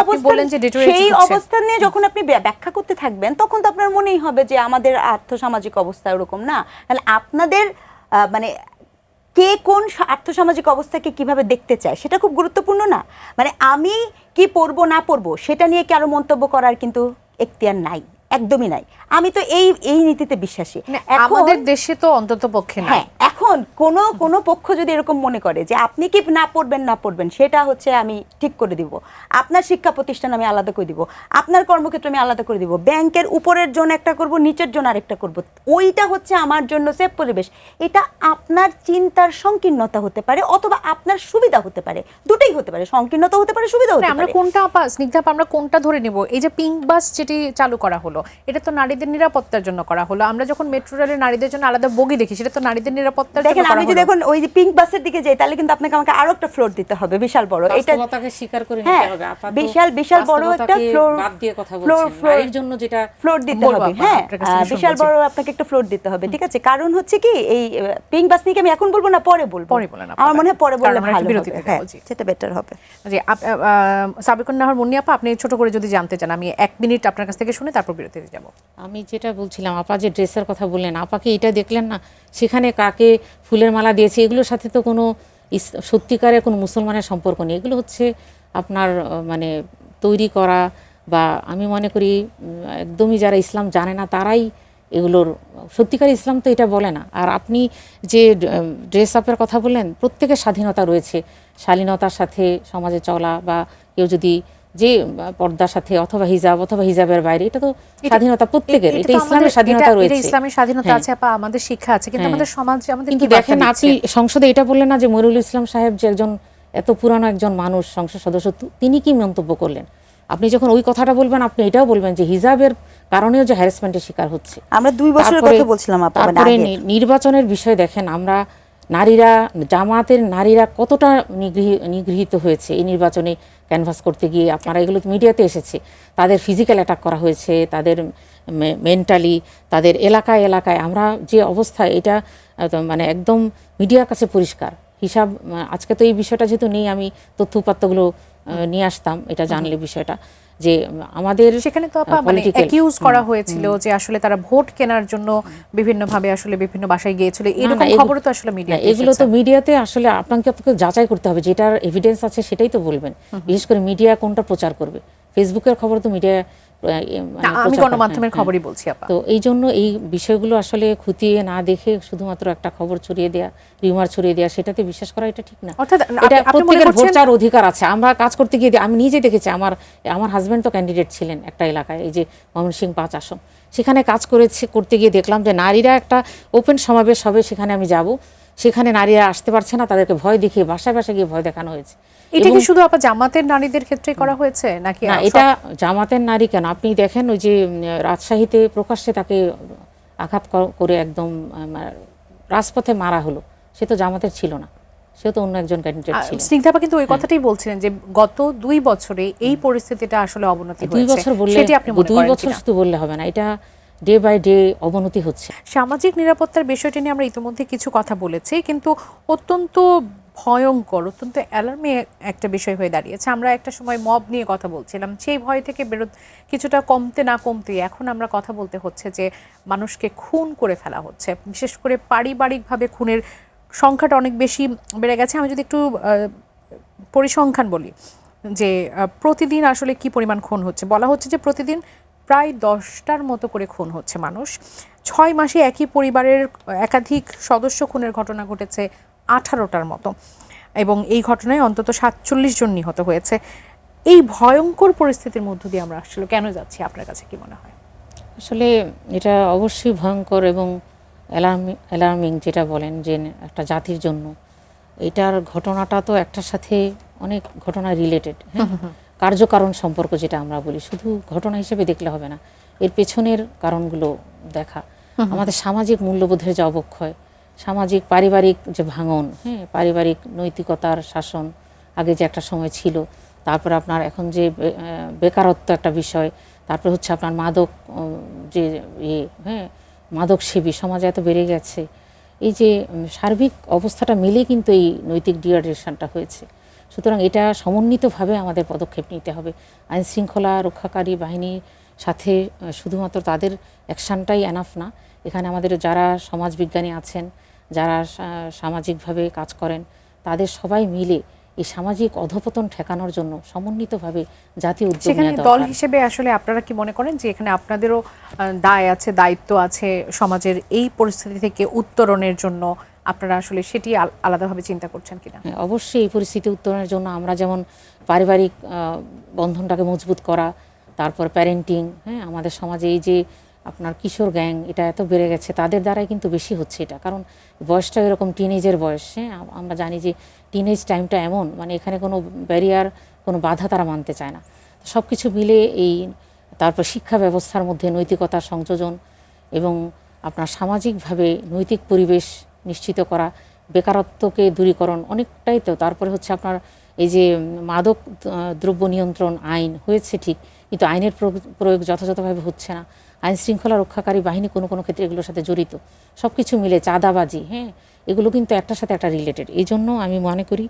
অবস্থান নিয়ে যখন আপনি ব্যাখ্যা করতে থাকবেন, তখন তো আপনার মনেই হবে যে আমাদের আর্থসামাজিক অবস্থা ওরকম না। তাহলে আপনাদের মানে কে কোন আর্থসামাজিক অবস্থাকে কিভাবে দেখতে চায় সেটা খুব গুরুত্বপূর্ণ না? মানে আমি কি পড়বো না পড়বো সেটা নিয়ে কি আরো মন্তব্য করার কিন্তু এখতিয়ার নাই, একদমই নাই। আমি তো এই নীতিতে বিশ্বাসী। আমাদের দেশে তো অন্তত পক্ষে না। হ্যাঁ, এখন কোন পক্ষ যদি এরকম মনে করে যে আপনি কি না পড়বেন সেটা হচ্ছে আমি ঠিক করে দিব, আপনার শিক্ষা প্রতিষ্ঠান আমি আলাদা করে দিব, আপনার কর্মক্ষেত্র আমি আলাদা করে দিব, ব্যাংকের উপরের জোন একটা করব, নিচের জোন আরেকটা করব, ওইটা হচ্ছে আমার জন্য সেফ পরিবেশ, এটা আপনার চিন্তার সংকীর্ণতা হতে পারে অথবা আপনার সুবিধা হতে পারে, দুটোই হতে পারে, সংকীর্ণতা হতে পারে, সুবিধা হতে পারে। আমরা কোনটা স্নিগ্ধা, আমরা কোনটা ধরে নেব? এই যে পিঙ্ক বাস যেটি চালু করা হলো, এটা তো নারীদের নিরাপত্তার জন্য করা হলো। আমরা যখন মেট্রো রেলে নারীদের জন্য আলাদা বগি দেখি, সেটা তো নারীদের নিরাপত্তার জন্য করা হলো। আমি যদি এখন ওই যে পিঙ্ক বাসের দিকে যাই, তাহলে কিন্তু আপনাকে আমাকে আরো একটা ফ্লোর দিতে হবে, বিশাল বড়। এটা বাস্তবতাকে স্বীকার করে নিতে হবে। আপাতত বিশাল বড় একটা ফ্লোর, বাদ দিয়ে কথা বলছেন, নারীর জন্য যেটা ফ্লোর দিতে হবে। হ্যাঁ, বিশাল বড় আপনাকে একটা ফ্লোর দিতে হবে, ঠিক আছে? কারণ হচ্ছে কি, এই পিঙ্ক বাস নিয়ে আমি এখন বলবো না, পরে বলবো, আমার মনে হয় পরে বললে ভালো হবে, হ্যাঁ সেটা বেটার হবে। জি, সাবিকুন নাহার মুন্নি আপা, আপনি ছোট করে যদি জানতে চান, আমি 1 মিনিট আপনার কাছ থেকে শুনে তারপর বিরতিতে যাব। আমি যেটা বলছিলাম, আপা যে ড্রেসের কথা বললেন, আপাকে এটা দেখলেন না, সেখানে কাকে ফুলের মালা দিয়েছে, এগুলোর সাথে তো কোনো সত্যিকারের কোনো মুসলমানের সম্পর্ক নেই। এগুলো হচ্ছে আপনার মানে তৈরি করা, বা আমি মনে করি একদমই যারা ইসলাম জানে না তারাই এগুলোর, সত্যিকার ইসলাম তো এটা বলে না। আর আপনি যে ড্রেস আপের কথা বললেন, প্রত্যেকের স্বাধীনতা রয়েছে, শালীনতার সাথে সমাজে চলা, বা কেউ যদি যে পর্দার সাথে অথবা হিজাবের বাইরে, এটা তো স্বাধীনতা প্রত্যেকের, এটা ইসলামের স্বাধীনতা রয়েছে, ইসলামের স্বাধীনতা আছে, আমাদের শিক্ষা আছে, কিন্তু আমাদের সমাজ আমাদের কিন্তু দেখেন আপনি সংসদে এটা বললেন না যে মনিরুল ইসলাম সাহেব যে একজন এত পুরানো একজন মানুষ সংসদ সদস্য, তিনি কি মন্তব্য করলেন? আপনি যখন ওই কথাটা বলবেন, আপনি এটাও বলবেন যে হিজাবের কারণেও যে হ্যারাসমেন্টের শিকার হচ্ছে। আমরা 2 বছরের কথা বলছিলাম। তারপরে নির্বাচনের বিষয় দেখেন, আমরা নারীরা, জামাতের নারীরা কতটা নিগৃহীত হয়েছে এই নির্বাচনে ক্যানভাস করতে গিয়ে। আপনারা এগুলো মিডিয়াতে এসেছে, তাদের ফিজিক্যাল অ্যাটাক করা হয়েছে, তাদের মেন্টালি, তাদের এলাকায় এলাকায় আমরা যে অবস্থা, এটা মানে একদম মিডিয়ার কাছে পরিষ্কার হিসাব। আজকে তো এই বিষয়টা যেহেতু নেই, আমি তথ্য উপাত্তগুলো নিয়ে আসতাম, এটা জানলে বিষয়টা যে আমাদের সেখানে তো মানে অ্যাকিউজ করা হয়েছিল যে আসলে তারা ভোট কেনার জন্য বিভিন্নভাবে আসলে বিভিন্ন বাসায় গিয়েছিল, এরকম খবর তো আসলে মিডিয়াতে, এগুলো তো মিডিয়াতে আসলে আপনাকে যাচাই করতে হবে, যেটার এভিডেন্স আছে সেটাই তো বলবেন। বিশেষ করে মিডিয়া কোনটা প্রচার করবে, ফেসবুকের খবর তো মিডিয়া, আমি গণমাধ্যমের খবরই বলছি আপা। তো এই জন্য এই বিষয়গুলো আসলে খুঁটিয়ে না দেখে শুধুমাত্র একটা খবর ছড়িয়ে দেয়া, রিউমার ছড়িয়ে দেয়া, সেটাতে বিশ্বাস করা এটা ঠিক না। এটা প্রত্যেকের ভোট চাওয়ার অধিকার আছে। আমরা কাজ করতে গিয়ে আমি নিজে দেখেছি, আমার হাজব্যান্ড তো ক্যান্ডিডেট ছিলেন একটা এলাকায়, এই যে ময়মনসিংহ 5 আসন, সেখানে কাজ করতে গিয়ে দেখলাম যে নারীরা একটা ওপেন সমাবেশ হবে, সেখানে আমি যাব, সেখানে নারীরা আসতে পারছে না, তাদেরকে ভয় দেখিয়ে বাসায় বাসায় গিয়ে ভয় দেখানো হয়েছে। এটা কি শুধু আপা জামাতের নারীদের ক্ষেত্রে করা হয়েছে নাকি? না, এটা জামাতের নারী কেন, আপনি দেখেন ওই যে রাজশাহীতে প্রকাশ্যে তাকে আঘাত করে একদম রাজপথে মারা হলো, সে তো জামাতের ছিল না, সে তো অন্য একজন ক্যান্ডিডেট ছিল। স্নিগ্ধাপা কিন্তু ওই কথাটাই বলছিলেন যে গত 2 বছরে এই পরিস্থিতিটা আসলে অবনতি হয়েছে। 2 বছর বললে, সেটা আপনি মনে করেন 2 বছর শুধু বললে হবে না, এটা ডে বাই ডে অবনতি হচ্ছে। সামাজিক নিরাপত্তার বিষয়টি নিয়ে আমরা ইতিমধ্যে কিছু কথা বলেছি, কিন্তু অত্যন্ত ভয়ঙ্কর, অত্যন্ত অ্যালার্মিং একটা বিষয় হয়ে দাঁড়িয়েছে। আমরা একটা সময় মব নিয়ে কথা বলছিলাম, সেই ভয় থেকে কিছুটা কমতে না কমতে এখন আমরা কথা বলতে হচ্ছে যে মানুষকে খুন করে ফেলা হচ্ছে, বিশেষ করে পারিবারিকভাবে খুনের সংখ্যাটা অনেক বেশি বেড়ে গেছে। আমি যদি একটু পরিসংখ্যান বলি যে প্রতিদিন আসলে কি পরিমাণ খুন হচ্ছে, বলা হচ্ছে যে প্রতিদিন প্রায় 10টার মতো করে খুন হচ্ছে মানুষ। 6 মাসে একই পরিবারের একাধিক সদস্য খুনের ঘটনা ঘটেছে 18টার মতো, এবং এই ঘটনায় অন্তত 47 জন নিহত হয়েছে। এই ভয়ঙ্কর পরিস্থিতির মধ্য দিয়ে আমরা আসলে কেন যাচ্ছি, আপনার কাছে কি মনে হয়? আসলে এটা অবশ্যই ভয়ঙ্কর এবং অ্যালার্মিং যেটা বলেন যে একটা জাতির জন্য। এটার ঘটনাটা তো একটার সাথে অনেক ঘটনা রিলেটেড, কার্যকারণ সম্পর্ক যেটা আমরা বলি, শুধু ঘটনা হিসেবে দেখলে হবে না, এর পেছনের কারণগুলো দেখা। আমাদের সামাজিক মূল্যবোধের যে অবক্ষয়, সামাজিক পারিবারিক যে ভাঙন, পারিবারিক নৈতিকতার শাসন আগে যে একটা সময় ছিল, তারপর আপনার এখন যে বেকারত্ব একটা বিষয়, তারপর হচ্ছে আপনার মাদক যে মাদক সেবী সমাজে এত বেড়ে গেছে, এই যে সার্বিক অবস্থাটা মিলে কিন্তু এই নৈতিক ডিগ্রেডেশনটা হয়েছে। সুতরাং এটা সমন্বিতভাবে আমাদের পদক্ষেপ নিতে হবে। আইন শৃঙ্খলা রক্ষাকারী বাহিনীর সাথে শুধুমাত্র তাদের অ্যাকশানটাই এনাফ না, এখানে আমাদের যারা সমাজবিজ্ঞানী আছেন, যারা সামাজিকভাবে কাজ করেন, তাদের সবাই মিলে এই সামাজিক অধপতন ঠেকানোর জন্য সমন্বিতভাবে জাতীয় উদ্যোগ নেওয়া দরকার। দল হিসেবে আসলে আপনারা কি মনে করেন যে এখানে আপনাদেরও দায় আছে, দায়িত্ব আছে সমাজের এই পরিস্থিতি থেকে উত্তরণের জন্য? আপনারা আসলে সেটি আলাদাভাবে চিন্তা করছেন কিনা? অবশ্যই এই পরিস্থিতি উত্তরণের জন্য আমরা যেমন পারিবারিক বন্ধনটাকে মজবুত করা, তারপর প্যারেন্টিং, আমাদের সমাজে এই যে আপনার কিশোর গ্যাং এটা এত বেড়ে গেছে, তাদের দ্বারাই কিন্তু বেশি হচ্ছে এটা, কারণ বয়সটা এরকম টিনেজের বয়স। আমরা জানি যে টিনেজ টাইমটা এমন, মানে এখানে কোনো ব্যারিয়ার, কোনো বাধা তারা মানতে চায় না। সব কিছু মিলে এই, তারপর শিক্ষা ব্যবস্থার মধ্যে নৈতিকতার সংযোজন এবং আপনার সামাজিকভাবে নৈতিক পরিবেশ নিশ্চিত করা, বেকারত্বকে দূরীকরণ অনেকটাই তো। তারপরে হচ্ছে আপনার এই যে মাদক দ্রব্য নিয়ন্ত্রণ আইন হয়েছে ঠিক, কিন্তু আইনের প্রয়োগ যথাযথভাবে হচ্ছে না। আইন শৃঙ্খলা রক্ষাকারী বাহিনী কোনো কোনো ক্ষেত্রে এগুলোর সাথে জড়িত, সব কিছু মিলে চাঁদাবাজি, এগুলো কিন্তু একটার সাথে একটা রিলেটেড। এই জন্য আমি মনে করি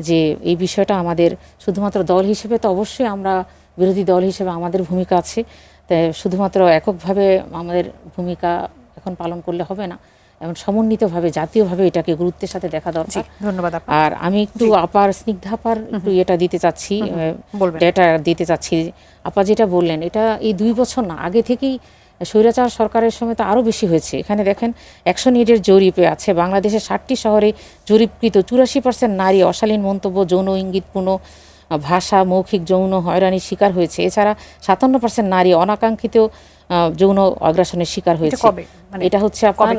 যে এই বিষয়টা আমাদের শুধুমাত্র দল হিসেবে তো অবশ্যই আমরা বিরোধী দল হিসেবে আমাদের ভূমিকা আছে, তাই শুধুমাত্র এককভাবে আমাদের ভূমিকা এখন পালন করলে হবে না, এবং সমন্বিতভাবে জাতীয়ভাবে এটাকে গুরুত্বের সাথে দেখা দরকার। ধন্যবাদ। আর আমি একটু স্নিগ্ধাপার একটু এটা দিতে চাচ্ছি, ডেটা দিতে চাচ্ছি। আপা যেটা বললেন, এটা এই 2 বছর না, আগে থেকেই স্বৈরাচার সরকারের সময় তো আরও বেশি হয়েছে। এখানে দেখেন অ্যাকশন-এইডের জরিপে আছে বাংলাদেশের 60টি শহরে জরিপকৃত 84% নারী অশালীন মন্তব্য, যৌন ইঙ্গিতপূর্ণ ভাষা, মৌখিক যৌন হয়রানির শিকার হয়েছে। এছাড়া 57% নারী অনাকাঙ্ক্ষিত যৌন আগ্রাসনের শিকার হয়েছে। কবে? মানে এটা হচ্ছে আপনার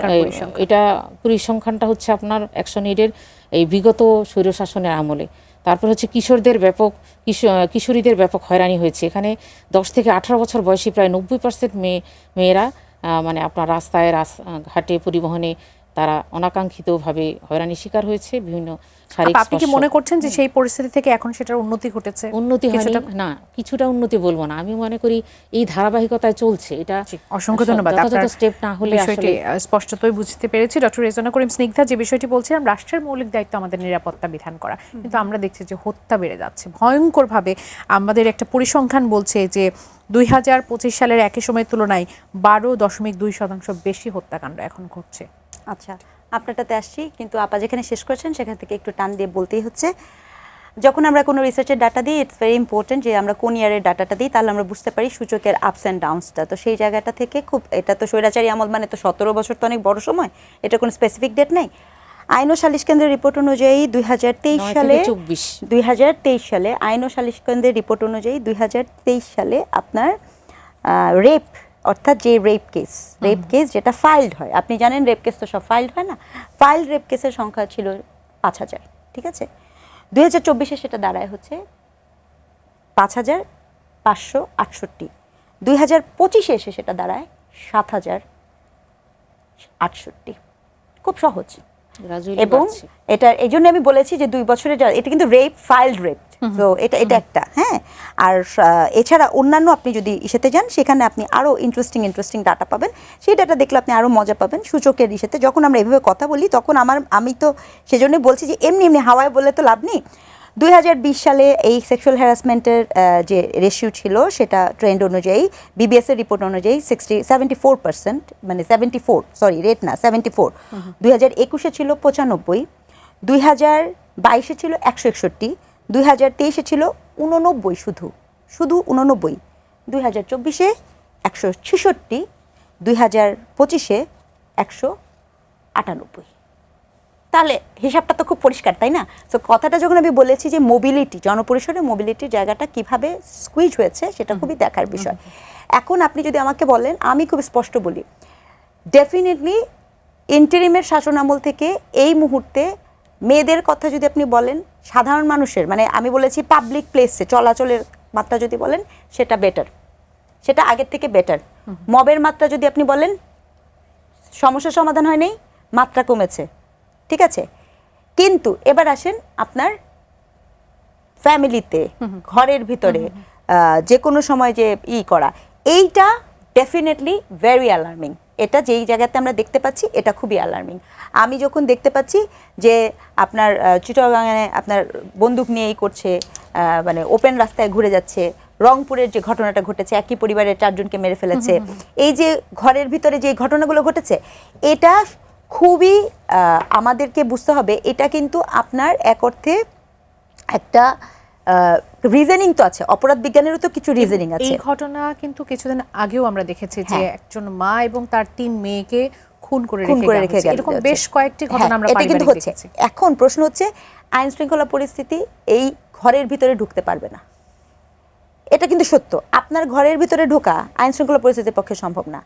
এটা পরিসংখ্যানটা হচ্ছে আপনার অ্যাকশন এইডের এই বিগত স্বৈরশাসনের আমলে। তারপর হচ্ছে কিশোরীদের ব্যাপক হয়রানি হয়েছে। এখানে 10 থেকে 18 বছর বয়সী প্রায় 90% মেয়েরা মানে আপনার রাস্তায় ঘাটে পরিবহনে তারা অনাকাঙ্ক্ষিতভাবে হয়রানির শিকার হয়েছে। বিভিন্ন শারীরিক আপনি কি মনে করছেন যে সেই পরিস্থিতি থেকে এখন সেটার উন্নতি ঘটেছে? উন্নতি হয়নি না, কিছুটা উন্নতি বলবো না, আমি মনে করি এই ধারাবাহিকতায় চলছে। এটা অসংখ্য ধন্যবাদ। যথাযথ স্টেপ না হলে বিষয়টি স্পষ্টতই বুঝতে পেরেছি। ডক্টর রেজওয়ানা করিম স্নিগ্ধা, যে বিষয়টি বলছিলাম, রাষ্ট্রের মৌলিক দায়িত্ব আমাদের নিরাপত্তা বিধান করা, কিন্তু আমরা দেখছি যে হত্যা বেড়ে যাচ্ছে ভয়ঙ্করভাবে। আমাদের একটা পরিসংখ্যান বলছে যে 2025 সালের একই সময়ের তুলনায় 12.2% বেশি হত্যাকাণ্ড এখন ঘটছে। আচ্ছা, আপনারটাতে আসছি, কিন্তু আপা যেখানে শেষ করেছেন সেখান থেকে একটু টান দিয়ে বলতেই হচ্ছে। যখন আমরা কোনো রিসার্চের ডাটা দিই, ইটস ভেরি ইম্পর্টেন্ট যে আমরা কোন ইয়ারের ডাটাটা দিই, তাহলে আমরা বুঝতে পারি সূচকের আপস অ্যান্ড ডাউনসটা। তো সেই জায়গাটা থেকে খুব, এটা তো স্বৈরাচারী আমল মানে তো 17 বছর তো অনেক বড় সময়, এটা কোনো স্পেসিফিক ডেট নাই। আইন ও সালিশ কেন্দ্রের রিপোর্ট অনুযায়ী 2023 সালে আইন ও সালিশ কেন্দ্রের রিপোর্ট অনুযায়ী 2023 সালে আপনার রেপ, অর্থাৎ যে রেপ কেস যেটা ফাইলড হয়, আপনি জানেন রেপ কেস তো সব ফাইলড হয় না, ফাইলড রেপ কেসের সংখ্যা ছিল 5000, ঠিক আছে। 2024-এ সেটা দাঁড়ায় হচ্ছে 5568। 2025-এ এসে সেটা দাঁড়ায় 7068। খুব সহজ। এবং এটা এই জন্য আমি বলেছি যে 2 বছরের, এটা কিন্তু রেপ, ফাইলড রেপ, তো এটা একটা, হ্যাঁ। আর এছাড়া অন্যান্য আপনি যদি ইসেতে যান, সেখানে আপনি আরও ইন্টারেস্টিং ডাটা পাবেন। সেই ডাটা দেখলে আপনি আরও মজা পাবেন। সূচকের ইসেতে যখন আমরা এভাবে কথা বলি, তখন আমি তো সেজন্যই বলছি যে এমনি হাওয়ায় বলে তো লাভ নেই। 2020 সালে এই সেক্সুয়াল হ্যারাসমেন্টের যে রেশিও ছিল, সেটা ট্রেন্ড অনুযায়ী, বিবিএস এর রিপোর্ট অনুযায়ী 74%, মানে 74, সরি রেট না, 74। 2021-এ ছিল 95, 2022-এ ছিল 161, 2023-এ ছিল 89, শুধু 89, 2024-এ 166, 2025-এ 198। তাহলে হিসাবটা তো খুব পরিষ্কার, তাই না? তো কথাটা যখন আমি বলেছি যে মোবিলিটি, জনপরিসরে মোবিলিটির জায়গাটা কিভাবে স্কুইজ হয়েছে, সেটা খুবই দেখার বিষয়। এখন আপনি যদি আমাকে বলেন, আমি খুব স্পষ্ট বলি, ডেফিনেটলি ইন্টারিমের শাসনামল থেকে এই মুহূর্তে মেয়েদের কথা যদি আপনি বলেন, সাধারণ মানুষের, মানে আমি বলেছি পাবলিক প্লেসে চলাচলের মাত্রা যদি বলেন, সেটা বেটার, সেটা আগের থেকে বেটার। মবের মাত্রা যদি আপনি বলেন, সমস্যার সমাধান হয় নাই, মাত্রা কমেছে, ঠিক আছে। কিন্তু এবার আসেন আপনার ফ্যামিলিতে, ঘরের ভিতরে যে কোনো সময় যে করা, এইটা ডেফিনেটলি ভেরি অ্যালার্মিং। এটা যেই জায়গাতে আমরা দেখতে পাচ্ছি, এটা খুবই অ্যালার্মিং। আমি যখন দেখতে পাচ্ছি যে আপনার চিটাগাঙে আপনার বন্দুক নিয়েই করছে, মানে ওপেন রাস্তায় ঘুরে যাচ্ছে, রংপুরের যে ঘটনাটা ঘটেছে, একই পরিবারের 4 জনকে মেরে ফেলেছে, এই যে ঘরের ভিতরে যে ঘটনাগুলো ঘটেছে, এটা খুবই আমাদেরকে বুঝতে হবে, এটা কিন্তু আপনার এক অর্থে একটা রিজনিং তো আছে, অপরাধ বিজ্ঞানেরও তো কিছু রিজনিং আছে। এই ঘটনা কিন্তু কিছুদিন আগেও আমরা দেখেছি যে একজন মা এবং তার 3 মেয়েকে খুন করে রেখে গেছে। এরকম বেশ কয়েকটি ঘটনা আমরা পারিবারিক দেখেছি। এখন প্রশ্ন হচ্ছে, আইন শৃঙ্খলা পরিস্থিতি এই ঘরের ভিতরে ঢুকতে পারবে না, এটা কিন্তু সত্য। আপনার ঘরের ভিতরে ঢোকা আইন শৃঙ্খলা পরিস্থিতির পক্ষে সম্ভব না।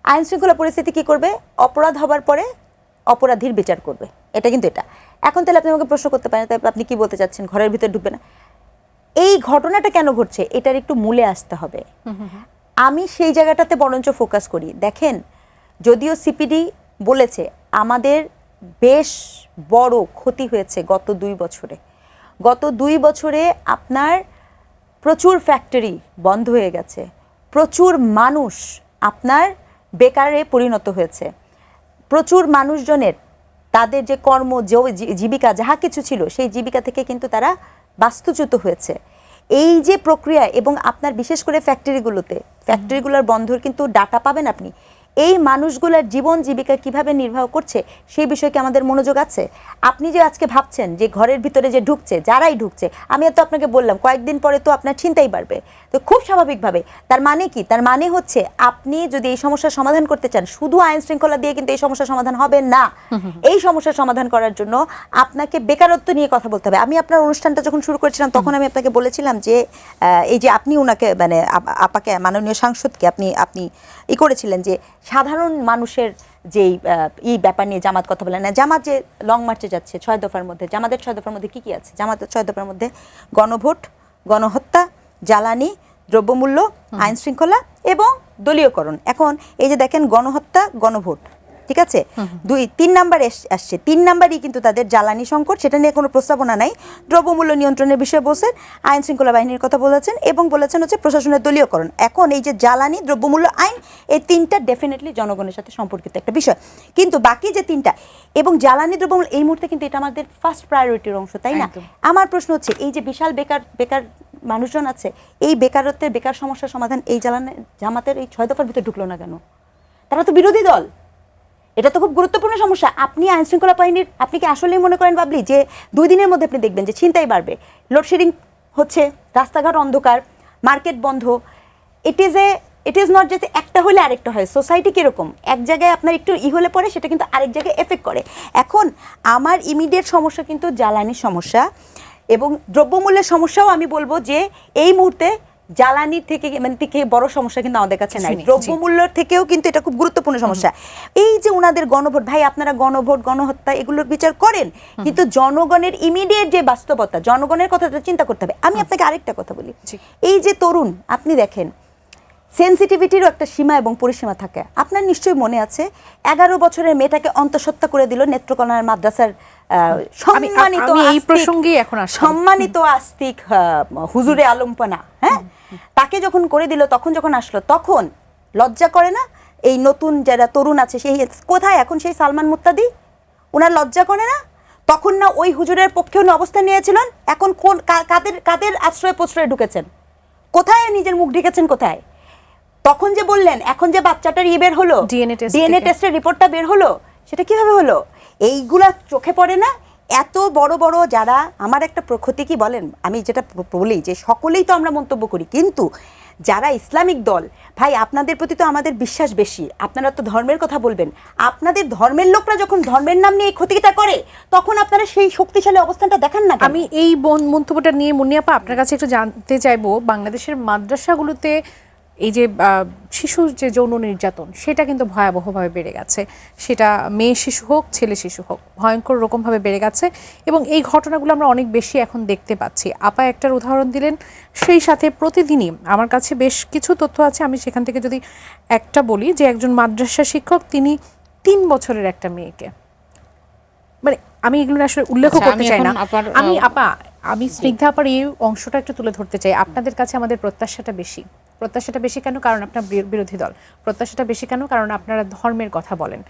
আইন শৃঙ্খলা পরিস্থিতি কি করবে? অপরাধ হবার পরে অপরাধীর বিচার করবে, এটা কিন্তু এটা। এখন তাহলে আপনি আমাকে প্রশ্ন করতে পারেন, আপনি কি বলতে চাচ্ছেন ঘরের ভিতরে ঢুকবে না? এই ঘটনাটা কেন ঘটছে, এটার একটু মূলে আসতে হবে। আমি সেই জায়গাটাতে বরঞ্চ ফোকাস করি। দেখেন, যদিও সিপিডি বলেছে আমাদের বেশ বড় ক্ষতি হয়েছে গত 2 বছরে, গত 2 বছরে আপনার প্রচুর ফ্যাক্টরি বন্ধ হয়ে গেছে, প্রচুর মানুষ আপনার বেকারে পরিণত হয়েছে, প্রচুর মানুষজনের তাদের যে কর্ম, জীবিকা যাহা কিছু ছিল, সেই জীবিকা থেকে কিন্তু তারা বাস্তুচ্যুত হয়েছে। এই যে প্রক্রিয়া, এবং আপনার বিশেষ করে ফ্যাক্টরিগুলোর বন্ধর কিন্তু ডাটা পাবেন আপনি, এই মানুষগুলোর জীবন জীবিকা কিভাবে নির্বাহ করছে সেই বিষয়ে কি আমাদের মনোযোগ আছে? আপনি যে আজকে ভাবছেন যে ঘরের ভিতরে যে ঢুকছে, যারাই ঢুকছে, আমি তো আপনাকে বললাম কয়েকদিন পরে তো আপনার ছিনতাই বাড়বে, তো খুব স্বাভাবিকভাবে। তার মানে কি? তার মানে হচ্ছে আপনি যদি এই সমস্যার সমাধান করতে চান, শুধু আইন শৃঙ্খলা দিয়ে কিন্তু এই সমস্যার সমাধান হবে না। এই সমস্যার সমাধান করার জন্য আপনাকে বেকারত্ব নিয়ে কথা বলতে হবে। আমি আপনার অনুষ্ঠানটা যখন শুরু করেছিলাম তখন আমি আপনাকে বলেছিলাম যে এই যে আপনি ওনাকে মানে আপাকে, মাননীয় সাংসদকে আপনি করেছিলেন যে সাধারণ মানুষের যেই এই ব্যাপার নিয়ে জামাত কথা বলে না। জামাত যে লং মার্চে যাচ্ছে 6 দফার মধ্যে, জামাতের 6 দফার মধ্যে কি আছে? জামাতের 6 দফার মধ্যে গণভোট, গণহত্যা, জ্বালানি, দ্রব্যমূল্য, আইন শৃঙ্খলা এবং দলীয়করণ। এখন এই যে দেখেন গণহত্যা, গণভোট, ঠিক আছে, 2-3 নাম্বার আসছে। 3 নাম্বারই কিন্তু তাদের জ্বালানি সংকট, সেটা নিয়ে কোনো প্রস্তাবনা নাই। দ্রব্যমূল্য নিয়ন্ত্রণের বিষয়ে বলছেন, আইন শৃঙ্খলা বাহিনীর কথা বলেছেন এবং বলেছেন হচ্ছে প্রশাসনের দলীয়করণ। এখন এই যে জ্বালানি, দ্রব্যমূল্য, আইন, এই 3টা ডেফিনেটলি জনগণের সাথে সম্পর্কিত একটা বিষয়। কিন্তু বাকি যে 3টা এবং জ্বালানি, দ্রব্যমূল্য, এই মুহূর্তে কিন্তু এটা আমাদের ফার্স্ট প্রায়োরিটির অংশ, তাই না? আমার প্রশ্ন হচ্ছে এই যে বিশাল বেকার মানুষজন আছে, এই বেকারত্বের বেকার সমস্যার সমাধান এই জামাতের এই 6 দফার ভিতরে ঢুকলো না কেন? তারা তো বিরোধী দল। এটা তো খুব গুরুত্বপূর্ণ সমস্যা। আপনি আইন শৃঙ্খলা বাহিনীর, আপনি কি আসলেই মনে করেন বাবলি যে 2 দিনের মধ্যে আপনি দেখবেন যে ছিনতাই বাড়বে, লোডশেডিং হচ্ছে, রাস্তাঘাট অন্ধকার, মার্কেট বন্ধ? ইট ইজ নট যে একটা হলে আরেকটা হয়। সোসাইটি কীরকম, এক জায়গায় আপনার একটু হলে পরে সেটা কিন্তু আরেক জায়গায় এফেক্ট করে। এখন আমার ইমিডিয়েট সমস্যা কিন্তু জ্বালানির সমস্যা এবং দ্রব্যমূল্যের সমস্যাও। আমি বলবো যে এই মুহূর্তে জ্বালানি থেকে বড় সমস্যা কিন্তু আমাদের কাছে নাই, দ্রব্যমূল্যের থেকেও কিন্তু এটা খুব গুরুত্বপূর্ণ সমস্যা। এই যে ওনাদের গণভোট, ভাই আপনারা গণভোট, গণহত্যা এগুলোর বিচার করেন, কিন্তু জনগণের ইমিডিয়েট যে বাস্তবতা, জনগণের কথাটা চিন্তা করতে হবে। আমি আপনাকে আরেকটা কথা বলি, এই যে তরুণ, আপনি দেখেন সেন্সিটিভিটিরও একটা সীমা এবং পরিসীমা থাকে। আপনার নিশ্চয়ই মনে আছে 11 বছরের মেয়েটাকে অন্তঃসত্ত্বা করে দিল নেত্রকোনার মাদ্রাসার সম্মানিত আস্তিক হুজুরে আলমপনা। হ্যাঁ, তাকে যখন করে দিল, তখন যখন আসলো, তখন লজ্জা করে না? এই নতুন যারা তরুণ আছে সেই কোথায় এখন? সেই সালমান মুত্তাদি, ওনার লজ্জা করে না? তখন না ওই হুজুরের পক্ষে উনি অবস্থান নিয়েছিলেন? এখন কোন কাদের আশ্রয় প্রশ্রয়ে ঢুকেছেন? কোথায় নিজের মুখ ঢেকেছেন? কোথায়? তখন যে বললেন, এখন যে বাচ্চাটার বের হলো, ডিএনএ টেস্টের রিপোর্টটা বের হলো, সেটা কিভাবে হলো? এইগুলা চোখে পড়ে না? এত বড় বড় যারা, আমার একটা ক্ষতি কি বলেন, আমি যেটা বলি যে সকলেই তো আমরা মন্তব্য করি, কিন্তু যারা ইসলামিক দল, ভাই আপনাদের প্রতি তো আমাদের বিশ্বাস বেশি। আপনারা তো ধর্মের কথা বলবেন, আপনাদের ধর্মের লোকরা যখন ধর্মের নাম নিয়ে এই ক্ষতিটা করে, তখন আপনারা সেই শক্তিশালী অবস্থানটা দেখান না। আমি এই মন্তব্যটা নিয়ে মুন্নিয়াপা আপনার কাছে একটু জানতে চাইবো, বাংলাদেশের মাদ্রাসাগুলোতে এই যে শিশুর যে যৌন নির্যাতন, সেটা কিন্তু ভয়াবহভাবে বেড়ে গেছে। সেটা মেয়ে শিশু হোক, ছেলে শিশু হোক, ভয়ঙ্কর রকমভাবে বেড়ে গেছে এবং এই ঘটনাগুলো আমরা অনেক বেশি এখন দেখতে পাচ্ছি। আপা একটার উদাহরণ দিলেন, সেই সাথে প্রতিদিনই আমার কাছে বেশ কিছু তথ্য আছে, আমি সেখান থেকে যদি একটা বলি, যে একজন মাদ্রাসা শিক্ষক তিনি 3 বছরের একটা মেয়েকে, মানে আমি এগুলো আসলে উল্লেখ করতে চাই না, আমি স্নিগ্ধা আপার এই অংশটা একটু তুলে ধরতে চাই। আপনাদের কাছে আমাদের প্রত্যাশাটা বেশি কেন? কারণ আপনার বিরোধী দল। প্রত্যাশাটা বেশি কেন? কারণ আপনারা ধর্মের কথা বলেন।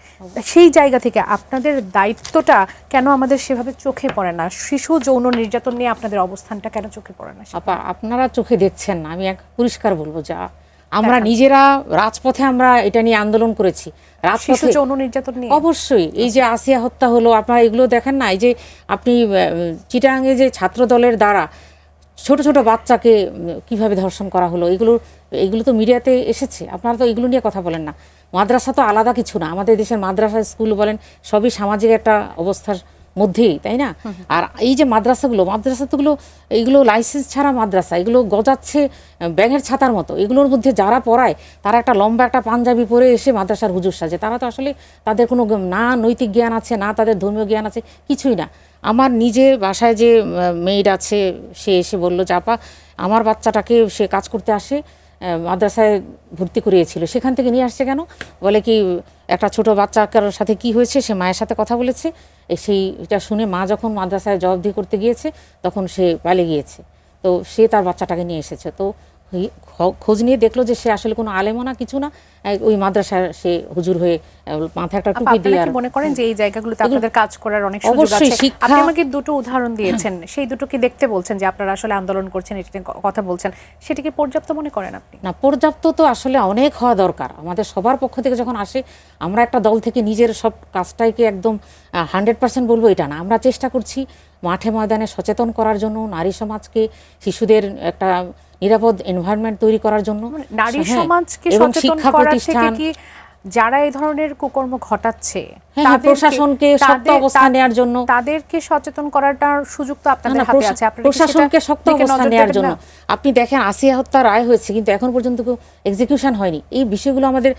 সেই জায়গা থেকে আপনাদের দায়িত্বটা কেন আমাদের সেভাবে চোখে পড়ে না? শিশু যৌন নির্যাতন নিয়ে আপনাদের অবস্থানটা কেন চোখে পড়ে না? আপনারা চোখে দেখছেন না, আমি এক পরিষ্কার বলবো, যা আমরা নিজেরা রাজপথে আমরা এটা নিয়ে আন্দোলন করেছি, শিশু যৌন নির্যাতন নিয়ে। অবশ্যই এই যে আসিয়া হত্যা হলো, আপনারা এগুলো দেখেন না? এই যে আপনি চিটাগাঙে যে ছাত্র দলের দ্বারা ছোট ছোট বাচ্চাকে কিভাবে ধর্ষণ করা হলো, এগুলো তো মিডিয়াতে এসেছে। আপনারা তো এগুলো নিয়ে কথা বলেন না। মাদ্রাসা তো আলাদা কিছু না, আমাদের দেশের মাদ্রাসা, স্কুল বলেন, সবই সামাজিক একটা অবস্থার মধ্যেই, তাই না? আর এই যে মাদ্রাসাগুলো এইগুলো লাইসেন্স ছাড়া মাদ্রাসা, এগুলো গজাচ্ছে ব্যাঙের ছাতার মতো। এগুলোর মধ্যে যারা পড়ায় তারা একটা লম্বা একটা পাঞ্জাবি পরে এসে মাদ্রাসার হুজুর সাজে। তারা তো আসলে তাদের কোনো না নৈতিক জ্ঞান আছে, না তাদের ধর্মীয় জ্ঞান আছে, কিছুই না। আমার নিজে বাসায় যে মেয়েড আছে, সে এসে বললো যে আপা, আমার বাচ্চাটাকে সে কাজ করতে আসে, মাদ্রাসায় ভর্তি করিয়েছিল, সেখান থেকে নিয়ে আসছে কেন? বলে কি একটা ছোট বাচ্চার সাথে কি হয়েছে, সে মায়ের সাথে কথা বলেছে, সেইটা শুনে মা যখন মাদ্রাসায় জবাবদিহি করতে গিয়েছে তখন সে পালিয়ে গিয়েছে, তো সে তার বাচ্চাটাকে নিয়ে এসেছে। তো খোঁজ নিয়ে দেখলো যে সে আসলে কোনো আলেমও না, কিছু না, ওই মাদ্রাসার সে হুজুর হয়ে মাথায় একটা টুপি দিয়ে। আপনারা কি মনে করেন যে এই জায়গাগুলোতে আপনাদের কাজ করার অনেক সুযোগ অবশ্যই আছে? শিক্ষা- আপনি আমাকে দুটো উদাহরণ দিয়েছেন, সেই দুটো কি দেখতে বলছেন যে আপনারা আসলে আন্দোলন করছেন, এটা নিয়ে কথা বলছেন, সেটা কি পর্যাপ্ত মনে করেন আপনি? না, পর্যাপ্ত তো আসলে অনেক হওয়া দরকার। আমাদের সবার পক্ষ থেকে যখন আসে, আমরা একটা দল থেকে নিজের সব কাজটাকে একদম 100% বলবো এটা না, আমরা চেষ্টা করছি মাঠে ময়দানে সচেতন করার জন্য, নারী সমাজকে, শিশুদের একটা নিরাপদ এনভায়রনমেন্ট তৈরি করার জন্য, নারী হ্যাঁ, সমাজকে এবং সচেতন শিক্ষা করার থেকে প্রতিষ্ঠান, কি যারা এই ধরনের কুকর্ম ঘটাচ্ছে হ্যাঁ, প্রশাসনকে শক্ত অবস্থান নেওয়ার জন্য, তাদেরকে সচেতন করাটার সুযোগ তো আপনাদের হাতে আছে। আপনারা কি প্রশাসনকে সেটা শক্ত দিকে অবস্থান নজর নেওয়ার দেবেন জন্য। না? আপনি দেখেন, আসিয়া হত্যা রায় হয়েছে, কিন্তু এখন পর্যন্ত এক্সিকিউশন হয়নি। এই বিষয়গুলো আমাদের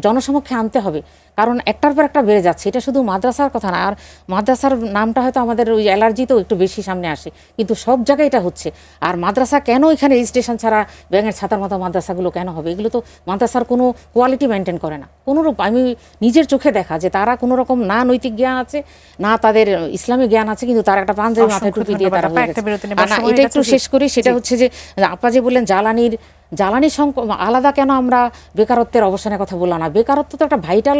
জনসমক্ষে আনতে হবে, কারণ একটার পর একটা বেড়ে যাচ্ছে। এটা শুধু মাদ্রাসার কথা না, আর মাদ্রাসার নামটা হয়তো আমাদের ওই অ্যালার্জিতেও একটু বেশি সামনে আসে, কিন্তু সব জায়গায় এটা হচ্ছে। আর মাদ্রাসা কেন এখানে রেজিস্ট্রেশন ছাড়া ব্যাঙের ছাতার মতো মাদ্রাসাগুলো কেন হবে? এগুলো তো মাদ্রাসার কোনো কোয়ালিটি মেনটেন করে না কোনোরূপ। আমি নিজের চোখে দেখা যে তারা কোনো রকম না নৈতিক জ্ঞান আছে, না তাদের ইসলামী জ্ঞান আছে, কিন্তু তারা একটা পাঞ্জাবি মাথায় টুপি দিয়ে তারা হয়ে গেছে। এটা একটু শেষ করি, সেটা হচ্ছে যে আপা যে বললেন জ্বালানি সংকট আলাদা, কেন আমরা বেকারত্বের অবসানের কথা বললাম না? বেকারত্ব তো একটা ভাইটাল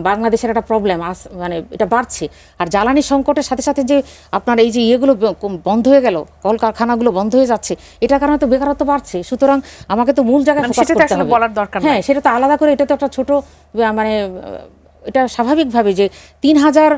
বাংলাদেশের একটা প্রবলেম, মানে এটা বাড়ছে। আর জ্বালানি সংকটের সাথে সাথে যে আপনার এই যে ইয়েগুলো বন্ধ হয়ে গেল, কলকারখানাগুলো বন্ধ হয়ে যাচ্ছে, এটার কারণে তো বেকারত্ব বাড়ছে। সুতরাং আমাকে তো মূল জায়গায় ফোকাস করতে হবে। বলার দরকার হ্যাঁ, সেটা তো আলাদা করে, এটা তো একটা ছোট মানে এটা স্বাভাবিকভাবে যে 3000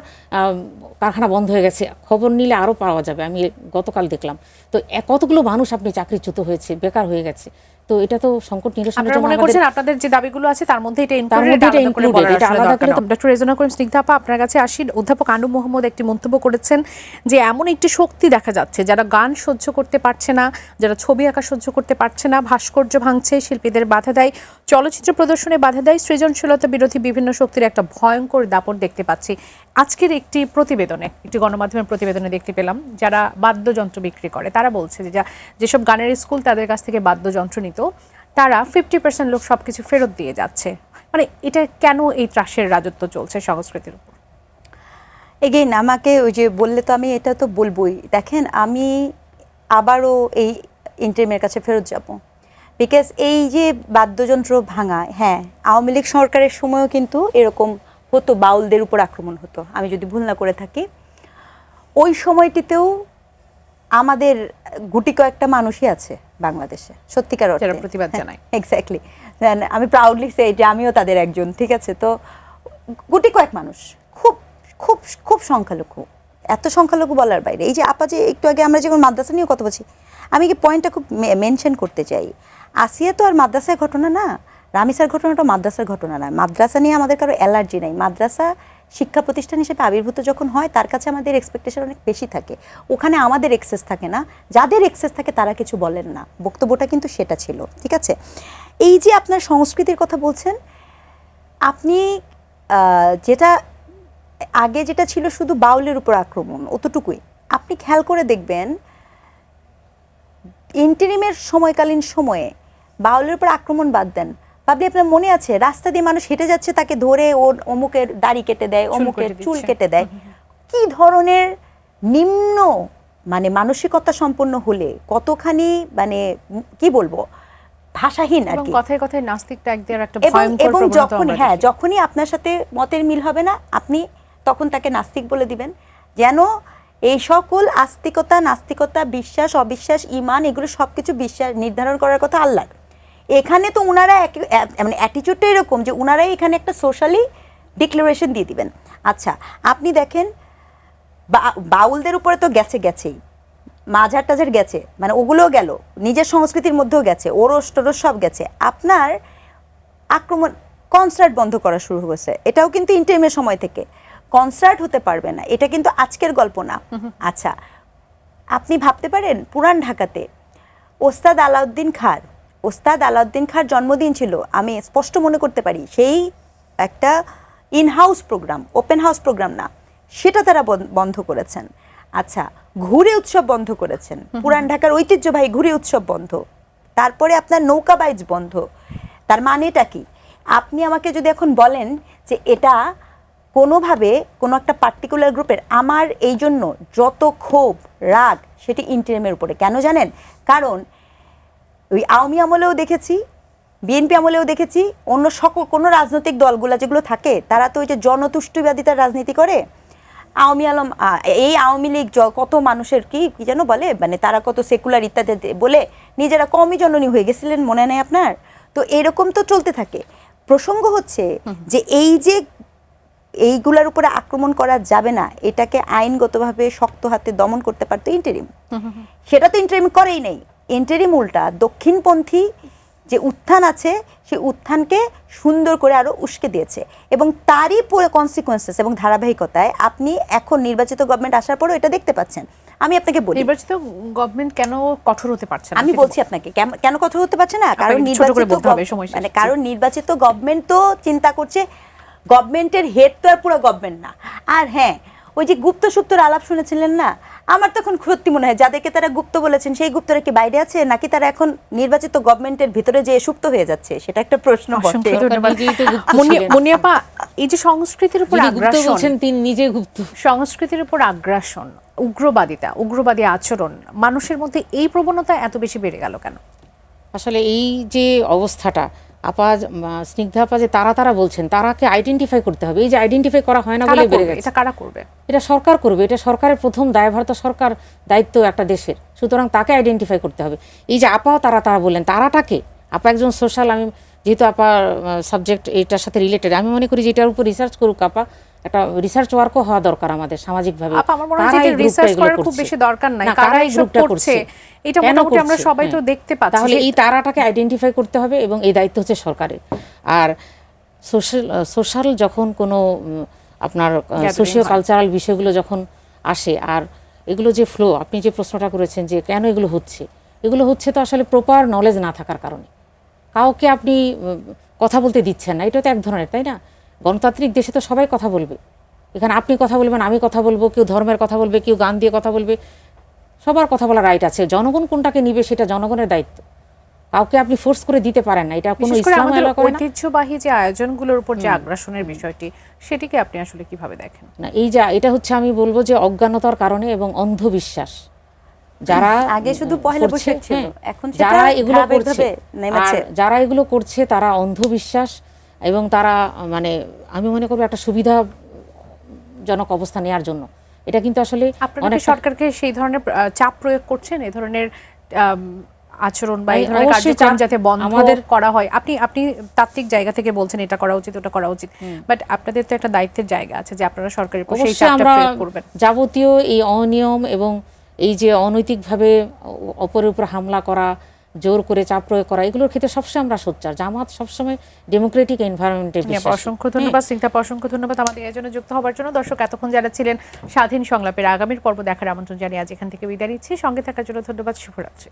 কারখানা বন্ধ হয়ে গেছে, খবর নিলে আরও পাওয়া যাবে। আমি গতকাল দেখলাম। তো কতগুলো মানুষ আপনি চাকরিচ্যুত হয়েছে, বেকার হয়ে গেছে। তো এটা তো সংকট নিরসনের জন্য মনে করছেন আপনাদের যে দাবিগুলো আছে তার মধ্যে এটা ইনক্লুডেড, এটা আলাদা করে। ডক্টর রেজনা করিম স্নিগ্ধা আপা, আপনার কাছে আসি। অধ্যাপক আনু মোহাম্মদ একটি মন্তব্য করেছেন যে এমন একটি শক্তি দেখা যাচ্ছে যারা গান সহ্য করতে পারছে না, যারা ছবি আঁকা সহ্য করতে পারছে না, ভাস্কর্য ভাঙছে, শিল্পীদের বাধা দেয়, চলচ্চিত্র প্রদর্শনে বাধা দেয়, সৃজনশীলতা বিরোধী বিভিন্ন শক্তির একটা ভয়ঙ্কর দাপট দেখতে পাচ্ছি। আজকের একটি প্রতিবেদনে, একটি গণমাধ্যমের প্রতিবেদনে দেখতে পেলাম যারা বাদ্যযন্ত্র বিক্রি করে তারা বলছে যে যেসব গানের স্কুল তাদের কাছ থেকে বাদ্যযন্ত্র নিত, তারা 50% লোক সবকিছু ফেরত দিয়ে যাচ্ছে। মানে এটা কেন এই ত্রাসের রাজত্ব চলছে সংস্কৃতির উপর? এগেইন আমাকে ওই যে বললে তো আমি এটা তো বলবোই। দেখেন, আমি আবারও এই ইন্টারিমের কাছে ফেরত যাব, বিকজ এই যে বাদ্যযন্ত্র ভাঙা, হ্যাঁ, আওয়ামী লীগ সরকারের সময়ও কিন্তু এরকম হতো, বাউলদের উপর আক্রমণ হতো, আমি যদি ভুল না করে থাকি। ওই সময়টিতেও আমাদের গুটি কয়েকটা মানুষই আছে বাংলাদেশে সত্যিকার অর্থে যারা প্রতিবাদ জানায়। এক্স্যাক্টলি, আমি প্রাউডলি সে যে আমিও তাদের একজন, ঠিক আছে? তো গুটি কয়েক মানুষ, খুব খুব খুব সংখ্যালঘু, এত সংখ্যালঘু বলার বাইরে। এই যে আপা যে একটু আগে আমরা যখন মাদ্রাসা নিয়ে কথা বলছি, আমি কি পয়েন্টটা খুব মেনশন করতে চাই। আসিয়া তো আর মাদ্রাসার ঘটনা না, রামিসার ঘটনাটা মাদ্রাসার ঘটনা না। মাদ্রাসা নিয়ে আমাদের কারো অ্যালার্জি নাই। মাদ্রাসা শিক্ষা প্রতিষ্ঠান হিসেবে আবির্ভূত যখন হয়, তার কাছে আমাদের এক্সপেকটেশন অনেক বেশি থাকে। ওখানে আমাদের এক্সেস থাকে না, যাদের এক্সেস থাকে তারা কিছু বলেন না। বক্তব্যটা কিন্তু সেটা ছিল, ঠিক আছে? এই যে আপনার সংস্কৃতির কথা বলছেন, আপনি যেটা আগে যেটা ছিল শুধু বাউলের উপর আক্রমণ, অতটুকুই। আপনি খেয়াল করে দেখবেন ইন্টারিমের সময়কালীন সময়ে বাউলের উপর আক্রমণ বাদ দেন, ভাবলি আপনার মনে আছে রাস্তা দিয়ে মানুষ হেঁটে যাচ্ছে, তাকে ধরে ওর অমুকের দাড়ি কেটে দেয়, অমুকের চুল কেটে দেয়। কি ধরনের নিম্ন মানে মানসিকতা সম্পন্ন হলে কতখানি মানে কি বলবো, ভাষাহীন আর কি। কথায় কথায় নাস্তিক ট্যাগ দেওয়ার একটা ভয়ঙ্কর এবং প্রবণতা যখন আমরা হ্যাঁ দেখি। যখনই আপনার সাথে মতের মিল হবে না, আপনি তখন তাকে নাস্তিক বলে দিবেন। যেন এই সকল আস্তিকতা, নাস্তিকতা, বিশ্বাস, অবিশ্বাস, ঈমান, এগুলো সবকিছু বিশ্বাস নির্ধারণ করার কথা আল্লাহর। এখানে তো উনারা মানে অ্যাটিটিউডটা এরকম যে উনারাই এখানে একটা সোশ্যালি ডিক্লারেশন দিয়ে দিবেন। আচ্ছা, আপনি দেখেন বাউলদের উপরে তো গেছেই, মাঝার টাঝার গেছে, মানে ওগুলোও গেল, নিজের সংস্কৃতির মধ্যেও গেছে, ওরস টোরস সব গেছে। আপনার আক্রমণ, কনসার্ট বন্ধ করা শুরু হয়েছে, এটাও কিন্তু ইন্টারিমের সময় থেকে। কনসার্ট হতে পারবে না, এটা কিন্তু আজকের গল্প না। আচ্ছা, আপনি ভাবতে পারেন পুরান ঢাকাতে ওস্তাদ আলাউদ্দিন খাঁর জন্মদিন ছিল, আমি স্পষ্ট মনে করতে পারি। সেই একটা in house programme, open house programme না, সেটা তারা বন্ধ করেছেন। আচ্ছা, ঘুরে উৎসব বন্ধ করেছেন, পুরান ঢাকার ঐতিহ্যবাহী ঘুরে উৎসব বন্ধ। তারপরে আপনার নৌকা বাইচ বন্ধ। তার মানেটা কি? আপনি আমাকে যদি এখন বলেন যে এটা কোনোভাবে কোনো একটা পার্টিকুলার গ্রুপের, আমার এই জন্য যত ক্ষোভ রাগ সেটি ইন্টারিমের উপরে। কেন জানেন? কারণ ওই আওয়ামী আমলেও দেখেছি, বিএনপি আমলেও দেখেছি, অন্য সকল কোনো রাজনৈতিক দলগুলো যেগুলো থাকে তারা তো ওই যে জনতুষ্টিবাদিতার রাজনীতি করে। এই আওয়ামী লীগ কত মানুষের কি কি যেন বলে, মানে তারা কত সেকুলার ইত্যাদি বলে নিজেরা কমই জননী হয়ে গেছিলেন, মনে নেই আপনার? তো এরকম তো চলতে থাকে। প্রসঙ্গ হচ্ছে যে এই যে এইগুলার উপরে আক্রমণ করা যাবে না, এটাকে আইনগতভাবে শক্ত হাতে দমন করতে পারতো ইন্টারিম। সেটা তো ইন্টারিম করেই নেই। ইন্টারিম উল্টা দক্ষিণপন্থী যে উত্থান আছে সেই উত্থানকে সুন্দর করে আরো উস্কে দিয়েছে, এবং তারই কনসিকোয়েন্সেস এবং ধারাবাহিকতায় আপনি এখন নির্বাচিত গভর্নমেন্ট আসার পরও এটা দেখতে পাচ্ছেন। আমি আপনাকে বলি, নির্বাচিত গভর্নমেন্ট কেন কঠোর হতে পারছে না? আমি বলছি আপনাকে কেন কঠোর হতে পারছে না, কারণ নির্বাচিত গভর্নমেন্ট তো চিন্তা করছে, গভর্নমেন্টের হেড তো আর পুরো গভর্নমেন্ট না। আর হ্যাঁ, ওই যে গুপ্ত সুপ্তর আলাপ শুনেছিলেন না, আমার তখন সত্যি মনে হয় যাদেরকে তারা গুপ্ত বলেছেন সেই গুপ্তরা কি বাইরে আছে, নাকি তারা এখন নির্বাচিত গভর্নমেন্টের ভিতরে যে সুপ্ত হয়ে যাচ্ছে, সেটা একটা প্রশ্ন বটে। মুনিয়াপা, এই যে সংস্কৃতির উপর আগ্রাসন, তিনি নিজে গুপ্ত, সংস্কৃতির উপর আগ্রাসন, উগ্রবাদী আচরণ, মানুষের মধ্যে এই প্রবণতা এত বেশি বেড়ে গেল কেন? আসলে এই যে অবস্থাটা স্নিগ্ধা আপা যে তারা বলছেন, তারাকে আইডেন্টিফাই করতে হবে। এই যে আইডেন্টিফাই করা হয় না বলে বেড়ে গেছে। এটা কারা করবে? এটা সরকার করবে। এটা সরকারের প্রথম দায়ভার, তো সরকার দায়িত্ব একটা দেশের, সুতরাং তাকে আইডেন্টিফাই করতে হবে। এই যে আপা তারা বললেন, তারাটাকে আপা একজন সোশ্যাল, আমি যেহেতু আপা সাবজেক্ট এটার সাথে রিলেটেড, আমি মনে করি যে এটার উপর রিসার্চ করুক আপা, একটা রিসার্চ ওয়ার্কও হওয়া দরকার আমাদের সামাজিকভাবে। আমার মনে হয় যে রিসার্চ করার খুব বেশি দরকার নাই, কারা এই গ্রুপটা করছে এটা মোটামুটি আমরা সবাই তো দেখতে পাচ্ছি। তাহলে এই তারাটাকে আইডেন্টিফাই করতে হবে, এবং এই দায়িত্ব হচ্ছে সরকারের। আর সোশ্যাল যখন কোনো আপনার সোশিও কালচারাল বিষয়গুলো যখন আসে, আর এগুলো যে ফ্লো, আপনি যে প্রশ্নটা করেছেন যে কেন এগুলো হচ্ছে তো আসলে প্রপার নলেজ না থাকার কারণে। কাউকে আপনি কথা বলতে দিচ্ছেন না, এটা তো এক ধরনের, তাই না? গণতান্ত্রিক দেশে তো সবাই কথা বলবে, এখানে আপনি কথা বলবেন, আমি কথা বলবো, কেউ ধর্মের কথা বলবে, কেউ গান দিয়ে কথা বলবে, সবার কথা বলার রাইট আছে। জনগণ কোনটাকে নিবে সেটা জনগণের দায়িত্ব, কাউকে আপনি ফোর্স করে দিতে পারেন না। এটা কোনো ইসলাম ঐতিহ্যবাহী যে আয়োজনগুলোর উপর যে আগ্রাসনের বিষয়টি, সেটিকে আপনি আসলে কিভাবে দেখেন? না, এটা হচ্ছে আমি বলবো যে অজ্ঞানতার কারণে এবং অন্ধবিশ্বাস। যারা আগে শুধু পহেলা বৈশাখ ছিল, এখন যারা এগুলো করছে তারা অন্ধবিশ্বাস, এবং তারা মানে আমি মনে করবো একটা সুবিধাজনক অবস্থা নেওয়ার জন্য। এটা কিন্তু আসলে আপনারা সরকারকে সেই ধরনের চাপ প্রয়োগ করছেন, এই ধরনের আচরণ বা এই ধরনের কার্যক্রম যাতে বন্ধ করা হয়? আপনি তাত্ত্বিক জায়গা থেকে বলছেন এটা করা উচিত, ওটা করা উচিত, বাট আপনাদের তো একটা দায়িত্বের জায়গা আছে যে আপনারা সরকারের উপর সেই চাপটা প্রয়োগ করবেন। যাবতীয় এই অনিয়ম এবং এই যে অনৈতিকভাবে অপরের উপর হামলা করা, জোর করে চাপ প্রয়োগ করা, এগুলোর ক্ষেত্রে সবসময় আমরা সোচ্চার। জামাত সবসময় ডেমোক্রেটিক এনভায়রনমেন্টে বিশ্বাসী। অসংখ্য ধন্যবাদ স্নিগ্ধা, অসংখ্য ধন্যবাদ আমাদের এই জন্য যুক্ত হওয়ার জন্য। দর্শক, এতক্ষণ যারা ছিলেন স্বাধীন সংলাপের আগামীর পর্ব দেখার আমন্ত্রণ জানিয়ে আজ এখান থেকে বিদায় নিচ্ছি। সঙ্গে থাকার জন্য ধন্যবাদ। শুভরাত্রি।